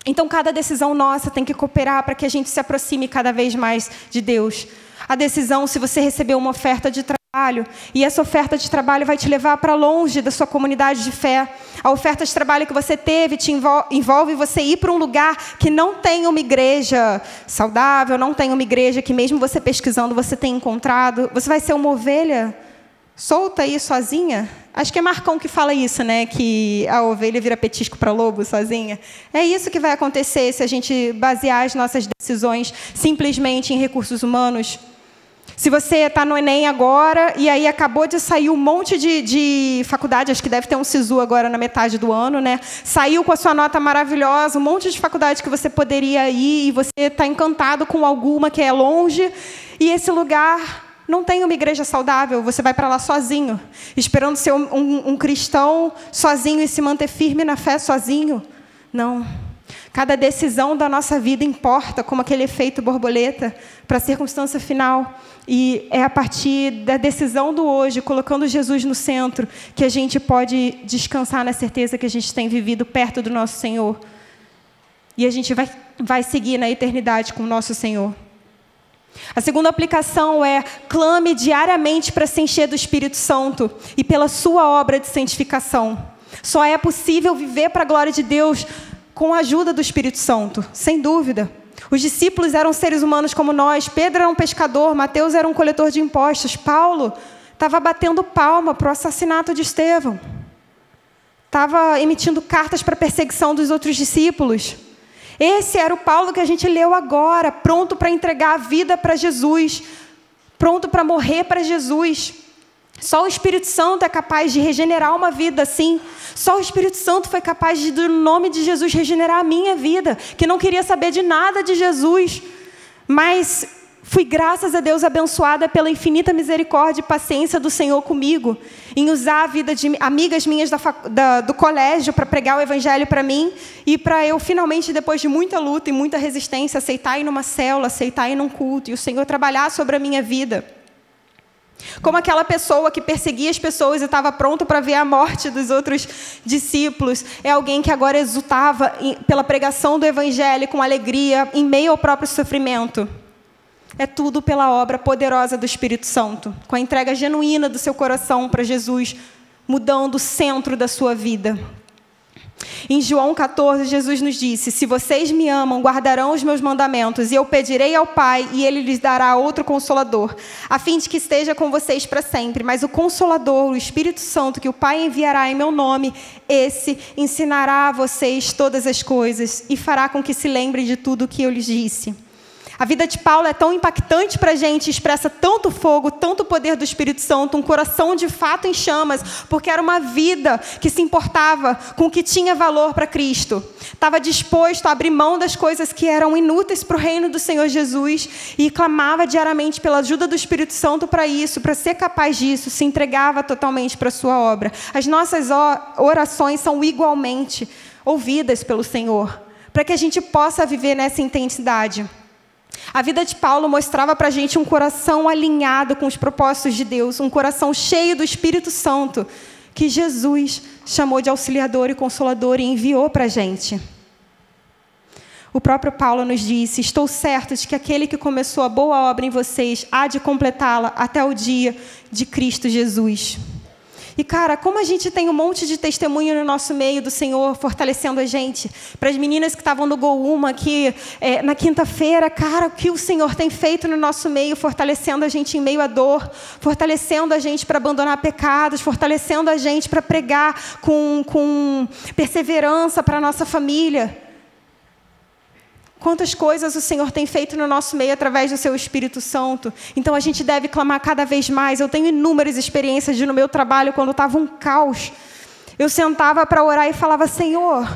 Então, cada decisão nossa tem que cooperar para que a gente se aproxime cada vez mais de Deus. A decisão, se você receber uma oferta de trabalho, e essa oferta de trabalho vai te levar para longe da sua comunidade de fé. A oferta de trabalho que você teve te envolve você ir para um lugar que não tem uma igreja saudável, não tem uma igreja que mesmo você pesquisando você tem encontrado. Você vai ser uma ovelha solta aí sozinha? Acho que é Marcão que fala isso, né? Que a ovelha vira petisco para lobo sozinha. É isso que vai acontecer se a gente basear as nossas decisões simplesmente em recursos humanos. Se você está no Enem agora e aí acabou de sair um monte de faculdade, acho que deve ter um SISU agora na metade do ano, né? Saiu com a sua nota maravilhosa, um monte de faculdade que você poderia ir e você está encantado com alguma que é longe e esse lugar não tem uma igreja saudável, você vai para lá sozinho, esperando ser um cristão sozinho e se manter firme na fé sozinho. Não. Cada decisão da nossa vida importa, como aquele efeito borboleta, para a circunstância final. E é a partir da decisão do hoje, colocando Jesus no centro, que a gente pode descansar na certeza que a gente tem vivido perto do nosso Senhor. E a gente vai seguir na eternidade com o nosso Senhor. A segunda aplicação é: clame diariamente para se encher do Espírito Santo e pela sua obra de santificação. Só é possível viver para a glória de Deus com a ajuda do Espírito Santo, sem dúvida. Os discípulos eram seres humanos como nós. Pedro era um pescador, Mateus era um coletor de impostos. Paulo estava batendo palma para o assassinato de Estevão. Estava emitindo cartas para a perseguição dos outros discípulos. Esse era o Paulo que a gente leu agora, pronto para entregar a vida para Jesus, pronto para morrer para Jesus. Só o Espírito Santo é capaz de regenerar uma vida assim. Só o Espírito Santo foi capaz de, no nome de Jesus, regenerar a minha vida, que não queria saber de nada de Jesus. Mas fui, graças a Deus, abençoada pela infinita misericórdia e paciência do Senhor comigo, em usar a vida de amigas minhas do colégio para pregar o Evangelho para mim, e para eu, finalmente, depois de muita luta e muita resistência, aceitar ir numa célula, aceitar ir num culto, e o Senhor trabalhar sobre a minha vida. Como aquela pessoa que perseguia as pessoas e estava pronto para ver a morte dos outros discípulos, é alguém que agora exultava pela pregação do Evangelho com alegria, em meio ao próprio sofrimento. É tudo pela obra poderosa do Espírito Santo, com a entrega genuína do seu coração para Jesus, mudando o centro da sua vida. Em João 14, Jesus nos disse: se vocês me amam, guardarão os meus mandamentos, e eu pedirei ao Pai, e Ele lhes dará outro Consolador, a fim de que esteja com vocês para sempre. Mas o Consolador, o Espírito Santo, que o Pai enviará em meu nome, esse ensinará a vocês todas as coisas, e fará com que se lembrem de tudo o que eu lhes disse. A vida de Paulo é tão impactante para a gente, expressa tanto fogo, tanto poder do Espírito Santo, um coração de fato em chamas, porque era uma vida que se importava com o que tinha valor para Cristo. Estava disposto a abrir mão das coisas que eram inúteis para o reino do Senhor Jesus e clamava diariamente pela ajuda do Espírito Santo para isso, para ser capaz disso, se entregava totalmente para a sua obra. As nossas orações são igualmente ouvidas pelo Senhor, para que a gente possa viver nessa intensidade. A vida de Paulo mostrava para a gente um coração alinhado com os propósitos de Deus, um coração cheio do Espírito Santo, que Jesus chamou de auxiliador e consolador e enviou para a gente. O próprio Paulo nos disse: estou certo de que aquele que começou a boa obra em vocês há de completá-la até o dia de Cristo Jesus. E, cara, como a gente tem um monte de testemunho no nosso meio do Senhor fortalecendo a gente. Para as meninas que estavam no Go Uma aqui na quinta-feira, cara, o que o Senhor tem feito no nosso meio, fortalecendo a gente em meio à dor, fortalecendo a gente para abandonar pecados, fortalecendo a gente para pregar com perseverança para a nossa família. Quantas coisas o Senhor tem feito no nosso meio através do seu Espírito Santo. Então a gente deve clamar cada vez mais. Eu tenho inúmeras experiências no meu trabalho, quando estava um caos. Eu sentava para orar e falava: Senhor,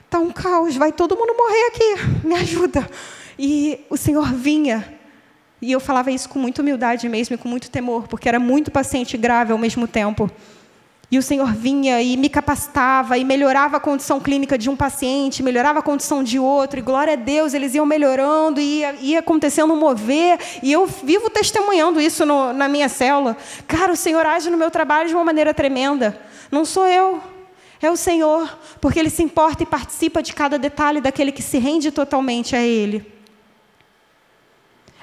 está um caos, vai todo mundo morrer aqui, me ajuda. E o Senhor vinha. E eu falava isso com muita humildade mesmo, e com muito temor, porque era muito paciente e grave ao mesmo tempo. E o Senhor vinha e me capacitava e melhorava a condição clínica de um paciente, melhorava a condição de outro, e glória a Deus, eles iam melhorando, e ia acontecendo um mover, e eu vivo testemunhando isso na minha célula. Cara, o Senhor age no meu trabalho de uma maneira tremenda. Não sou eu, é o Senhor, porque Ele se importa e participa de cada detalhe daquele que se rende totalmente a Ele.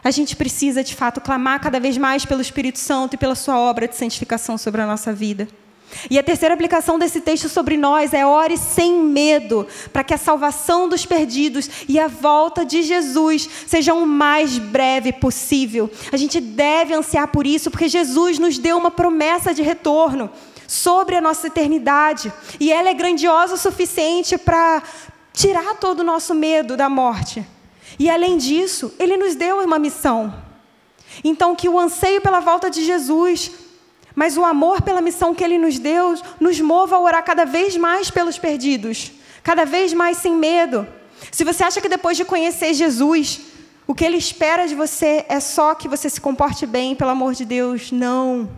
A gente precisa, de fato, clamar cada vez mais pelo Espírito Santo e pela sua obra de santificação sobre a nossa vida. E a terceira aplicação desse texto sobre nós é: ore sem medo, para que a salvação dos perdidos e a volta de Jesus sejam o mais breve possível. A gente deve ansiar por isso, porque Jesus nos deu uma promessa de retorno sobre a nossa eternidade. E ela é grandiosa o suficiente para tirar todo o nosso medo da morte. E além disso, Ele nos deu uma missão. Então, que o anseio pela volta de Jesus, mas o amor pela missão que Ele nos deu, nos mova a orar cada vez mais pelos perdidos, cada vez mais sem medo. Se você acha que depois de conhecer Jesus, o que Ele espera de você é só que você se comporte bem, pelo amor de Deus, não.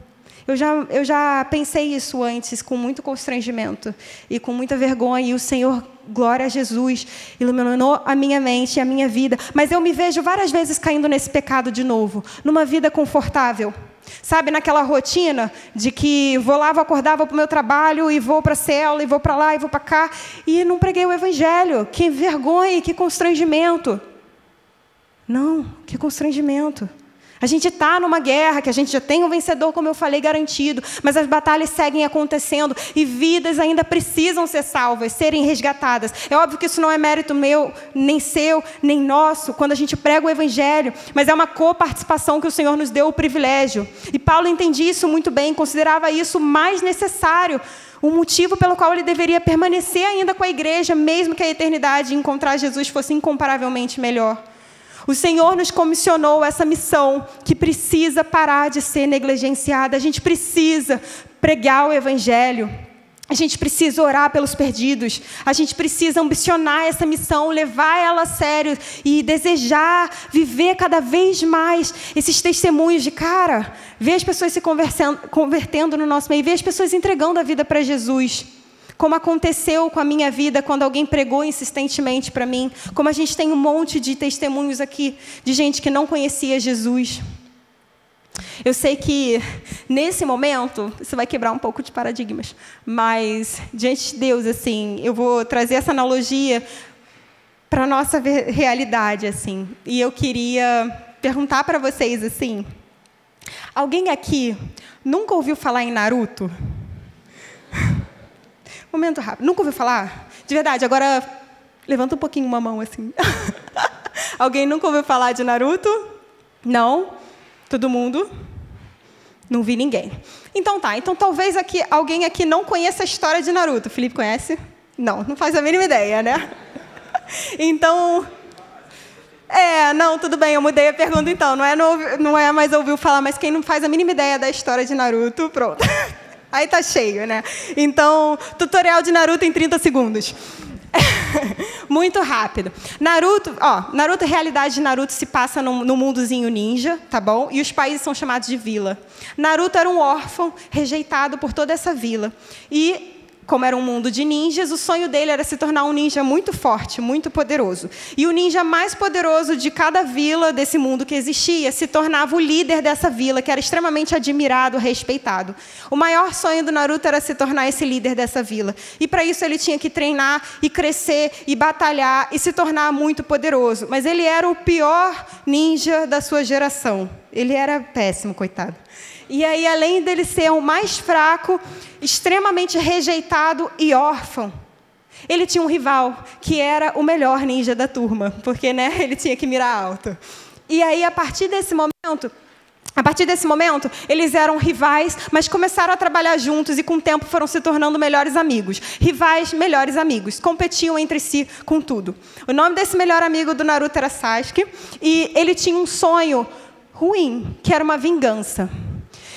Eu já pensei isso antes, com muito constrangimento e com muita vergonha, e o Senhor, glória a Jesus, iluminou a minha mente e a minha vida. Mas eu me vejo várias vezes caindo nesse pecado de novo, numa vida confortável. Sabe, naquela rotina de que vou lá, vou acordar, vou para o meu trabalho, e vou para a célula, e vou para lá, e vou para cá, e não preguei o Evangelho. Que vergonha, que constrangimento. Não, que constrangimento. A gente está numa guerra, que a gente já tem um vencedor, como eu falei, garantido, mas as batalhas seguem acontecendo e vidas ainda precisam ser salvas, serem resgatadas. É óbvio que isso não é mérito meu, nem seu, nem nosso, quando a gente prega o Evangelho, mas é uma coparticipação que o Senhor nos deu o privilégio. E Paulo entendia isso muito bem, considerava isso mais necessário, o motivo pelo qual ele deveria permanecer ainda com a igreja, mesmo que a eternidade e encontrar Jesus fosse incomparavelmente melhor. O Senhor nos comissionou essa missão que precisa parar de ser negligenciada. A gente precisa pregar o Evangelho. A gente precisa orar pelos perdidos. A gente precisa ambicionar essa missão, levar ela a sério e desejar viver cada vez mais esses testemunhos de, cara, ver as pessoas se convertendo no nosso meio, ver as pessoas entregando a vida para Jesus. Como aconteceu com a minha vida quando alguém pregou insistentemente para mim. Como a gente tem um monte de testemunhos aqui de gente que não conhecia Jesus. Eu sei que, nesse momento, isso vai quebrar um pouco de paradigmas. Mas, diante de Deus, assim, eu vou trazer essa analogia para a nossa realidade, assim. E eu queria perguntar para vocês, assim, alguém aqui nunca ouviu falar em Naruto? Momento rápido. Nunca ouviu falar? De verdade, agora levanta um pouquinho uma mão assim. Alguém nunca ouviu falar de Naruto? Não? Todo mundo? Não vi ninguém. Então tá. Então talvez alguém aqui não conheça a história de Naruto. Felipe conhece? Não faz a mínima ideia, né? Então... não, tudo bem, eu mudei a pergunta então. Não é mais ouviu falar, mas quem não faz a mínima ideia da história de Naruto, pronto. Aí tá cheio, né? Então, tutorial de Naruto em 30 segundos. Muito rápido. Naruto, a realidade de Naruto se passa no mundozinho ninja, tá bom? E os países são chamados de vila. Naruto era um órfão rejeitado por toda essa vila. E, como era um mundo de ninjas, o sonho dele era se tornar um ninja muito forte, muito poderoso. E o ninja mais poderoso de cada vila desse mundo que existia se tornava o líder dessa vila, que era extremamente admirado, respeitado. O maior sonho do Naruto era se tornar esse líder dessa vila. E para isso ele tinha que treinar e crescer e batalhar e se tornar muito poderoso. Mas ele era o pior ninja da sua geração. Ele era péssimo, coitado. E aí, além dele ser o mais fraco, extremamente rejeitado e órfão, ele tinha um rival, que era o melhor ninja da turma, porque, né, ele tinha que mirar alto. E aí, a partir desse momento, eles eram rivais, mas começaram a trabalhar juntos e, com o tempo, foram se tornando melhores amigos. Rivais, melhores amigos. Competiam entre si com tudo. O nome desse melhor amigo do Naruto era Sasuke, e ele tinha um sonho ruim, que era uma vingança.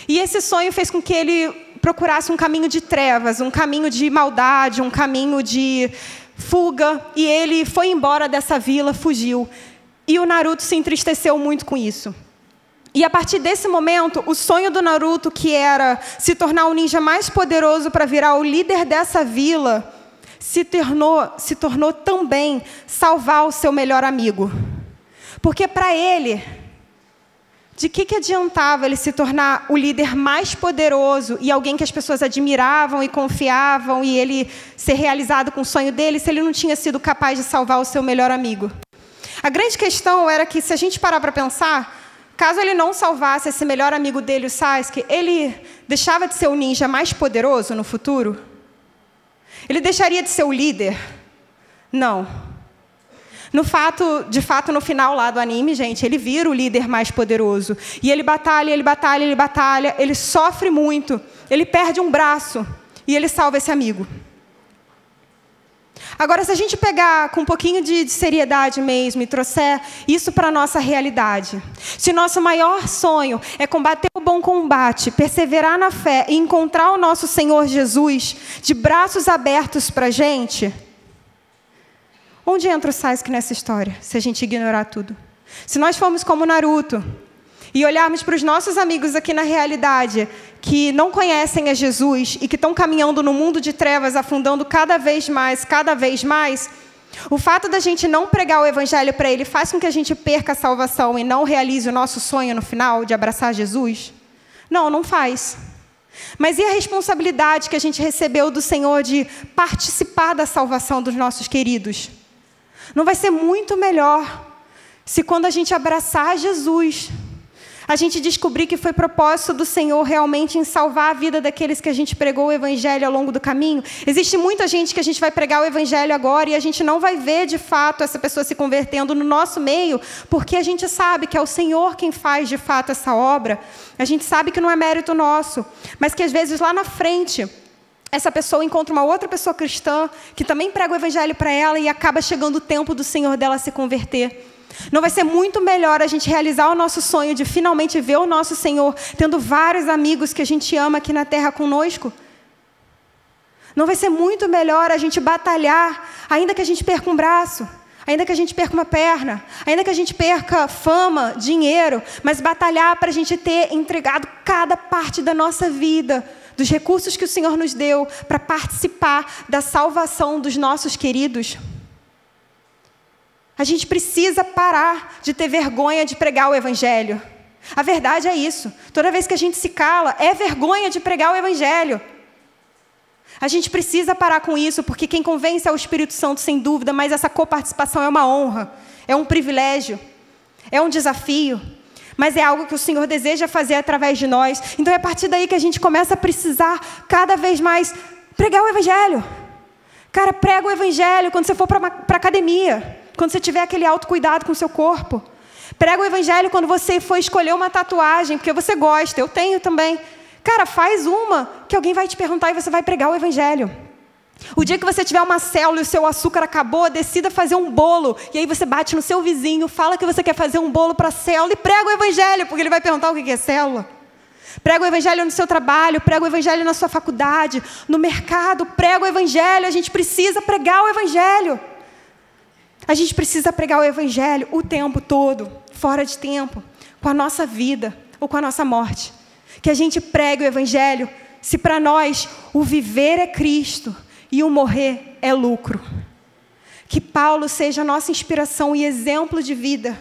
E esse sonho fez com que ele procurasse um caminho de trevas, um caminho de maldade, um caminho de fuga, e ele foi embora dessa vila, fugiu. E o Naruto se entristeceu muito com isso. E a partir desse momento, o sonho do Naruto, que era se tornar o ninja mais poderoso para virar o líder dessa vila, se tornou também salvar o seu melhor amigo. Porque para ele, de que adiantava ele se tornar o líder mais poderoso e alguém que as pessoas admiravam e confiavam e ele ser realizado com o sonho dele, se ele não tinha sido capaz de salvar o seu melhor amigo? A grande questão era que, se a gente parar para pensar, caso ele não salvasse esse melhor amigo dele, o Sasuke, ele deixava de ser o ninja mais poderoso no futuro? Ele deixaria de ser o líder? Não. De fato, no final lá do anime, gente, ele vira o líder mais poderoso. E ele batalha, ele sofre muito, ele perde um braço e ele salva esse amigo. Agora, se a gente pegar com um pouquinho de seriedade mesmo e trouxer isso para a nossa realidade, se nosso maior sonho é combater o bom combate, perseverar na fé e encontrar o nosso Senhor Jesus de braços abertos para a gente, onde entra o Sasuke nessa história, se a gente ignorar tudo? Se nós formos como Naruto e olharmos para os nossos amigos aqui na realidade, que não conhecem a Jesus e que estão caminhando no mundo de trevas, afundando cada vez mais, o fato da gente não pregar o evangelho para ele faz com que a gente perca a salvação e não realize o nosso sonho no final de abraçar Jesus? Não, não faz. Mas e a responsabilidade que a gente recebeu do Senhor de participar da salvação dos nossos queridos? Não vai ser muito melhor se, quando a gente abraçar Jesus, a gente descobrir que foi propósito do Senhor realmente em salvar a vida daqueles que a gente pregou o evangelho ao longo do caminho? Existe muita gente que a gente vai pregar o evangelho agora e a gente não vai ver de fato essa pessoa se convertendo no nosso meio, porque a gente sabe que é o Senhor quem faz de fato essa obra. A gente sabe que não é mérito nosso, mas que às vezes lá na frente essa pessoa encontra uma outra pessoa cristã que também prega o evangelho para ela e acaba chegando o tempo do Senhor dela se converter. Não vai ser muito melhor a gente realizar o nosso sonho de finalmente ver o nosso Senhor tendo vários amigos que a gente ama aqui na terra conosco? Não vai ser muito melhor a gente batalhar, ainda que a gente perca um braço, ainda que a gente perca uma perna, ainda que a gente perca fama, dinheiro, mas batalhar para a gente ter entregado cada parte da nossa vida, dos recursos que o Senhor nos deu para participar da salvação dos nossos queridos? A gente precisa parar de ter vergonha de pregar o evangelho. A verdade é isso. Toda vez que a gente se cala, é vergonha de pregar o evangelho. A gente precisa parar com isso, porque quem convence é o Espírito Santo, sem dúvida, mas essa coparticipação é uma honra, é um privilégio, é um desafio, mas é algo que o Senhor deseja fazer através de nós. Então é a partir daí que a gente começa a precisar cada vez mais pregar o evangelho. Cara, prega o evangelho quando você for para a academia, quando você tiver aquele autocuidado com o seu corpo. Prega o evangelho quando você for escolher uma tatuagem, porque você gosta, eu tenho também. Cara, faz uma que alguém vai te perguntar e você vai pregar o evangelho. O dia que você tiver uma célula e o seu açúcar acabou, decida fazer um bolo. E aí você bate no seu vizinho, fala que você quer fazer um bolo para a célula e prega o evangelho, porque ele vai perguntar o que é célula. Prega o evangelho no seu trabalho, prega o evangelho na sua faculdade, no mercado, prega o evangelho. A gente precisa pregar o evangelho. A gente precisa pregar o evangelho o tempo todo, fora de tempo, com a nossa vida ou com a nossa morte. Que a gente pregue o evangelho, se para nós o viver é Cristo e o morrer é lucro. Que Paulo seja a nossa inspiração e exemplo de vida,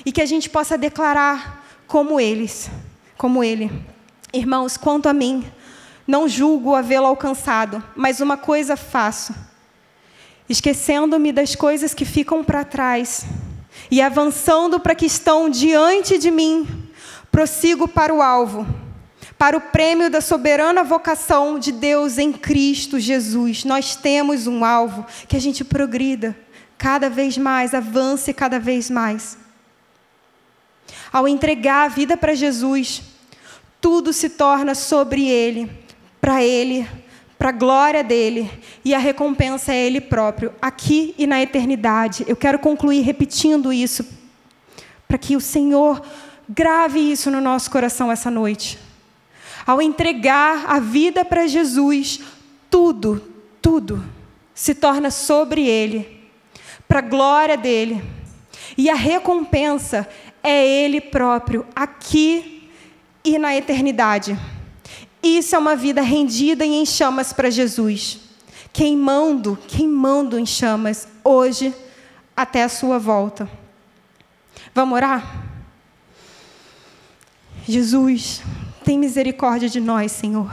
e que a gente possa declarar como ele. Irmãos, quanto a mim, não julgo havê-lo alcançado, mas uma coisa faço, esquecendo-me das coisas que ficam para trás e avançando para que estão diante de mim, prossigo para o alvo, para o prêmio da soberana vocação de Deus em Cristo Jesus. Nós temos um alvo, que a gente progrida cada vez mais, avance cada vez mais. Ao entregar a vida para Jesus, tudo se torna sobre Ele, para a glória dEle, e a recompensa é Ele próprio, aqui e na eternidade. Eu quero concluir repetindo isso, para que o Senhor grave isso no nosso coração essa noite. Ao entregar a vida para Jesus, tudo se torna sobre Ele, para a glória dEle. E a recompensa é Ele próprio, aqui e na eternidade. Isso é uma vida rendida e em chamas para Jesus, queimando em chamas, hoje até a sua volta. Vamos orar? Jesus, tem misericórdia de nós, Senhor.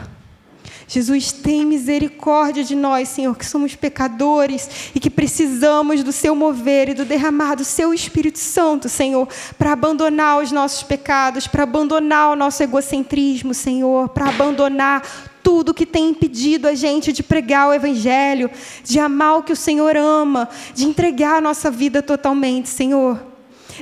Jesus, tem misericórdia de nós, Senhor, que somos pecadores e que precisamos do Seu mover e do derramar do Seu Espírito Santo, Senhor, para abandonar os nossos pecados, para abandonar o nosso egocentrismo, Senhor, para abandonar tudo que tem impedido a gente de pregar o Evangelho, de amar o que o Senhor ama, de entregar a nossa vida totalmente, Senhor.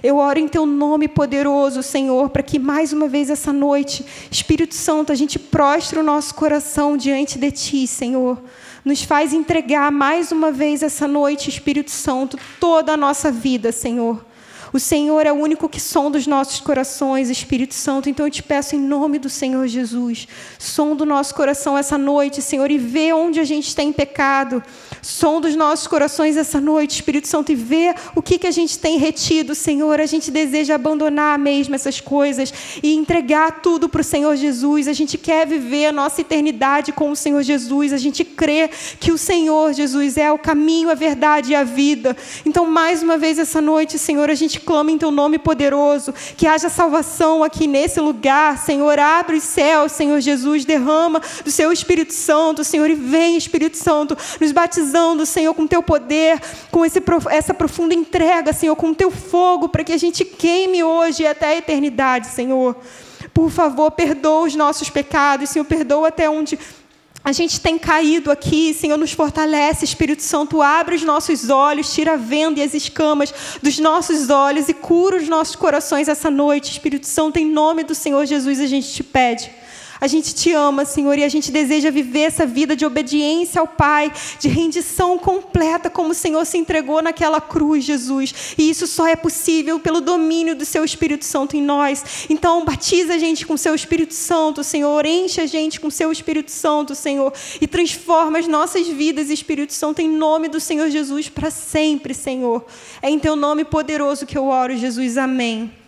Eu oro em Teu nome poderoso, Senhor, para que mais uma vez essa noite, Espírito Santo, a gente prostre o nosso coração diante de Ti, Senhor. Nos faz entregar mais uma vez essa noite, Espírito Santo, toda a nossa vida, Senhor. O Senhor é o único que sonda os nossos corações, Espírito Santo. Então eu te peço em nome do Senhor Jesus, sonda o nosso coração essa noite, Senhor, e vê onde a gente tem pecado. Sonda os nossos corações essa noite, Espírito Santo, e vê o que a gente tem retido, Senhor. A gente deseja abandonar mesmo essas coisas e entregar tudo para o Senhor Jesus. A gente quer viver a nossa eternidade com o Senhor Jesus. A gente crê que o Senhor Jesus é o caminho, a verdade e a vida. Então, mais uma vez essa noite, Senhor, a gente clama em Teu nome poderoso, que haja salvação aqui nesse lugar, Senhor. Abre os céus, Senhor Jesus, derrama do Seu Espírito Santo, Senhor, e vem, Espírito Santo, nos batizando, Senhor, com Teu poder, com essa profunda entrega, Senhor, com Teu fogo, para que a gente queime hoje e até a eternidade, Senhor. Por favor, perdoa os nossos pecados, Senhor, perdoa até onde a gente tem caído aqui, Senhor, nos fortalece, Espírito Santo, abre os nossos olhos, tira a venda e as escamas dos nossos olhos e cura os nossos corações essa noite, Espírito Santo, em nome do Senhor Jesus, a gente te pede. A gente te ama, Senhor, e a gente deseja viver essa vida de obediência ao Pai, de rendição completa, como o Senhor se entregou naquela cruz, Jesus. E isso só é possível pelo domínio do Seu Espírito Santo em nós. Então, batiza a gente com o Seu Espírito Santo, Senhor. Enche a gente com o Seu Espírito Santo, Senhor. E transforma as nossas vidas, Espírito Santo, em nome do Senhor Jesus, para sempre, Senhor. É em Teu nome poderoso que eu oro, Jesus. Amém.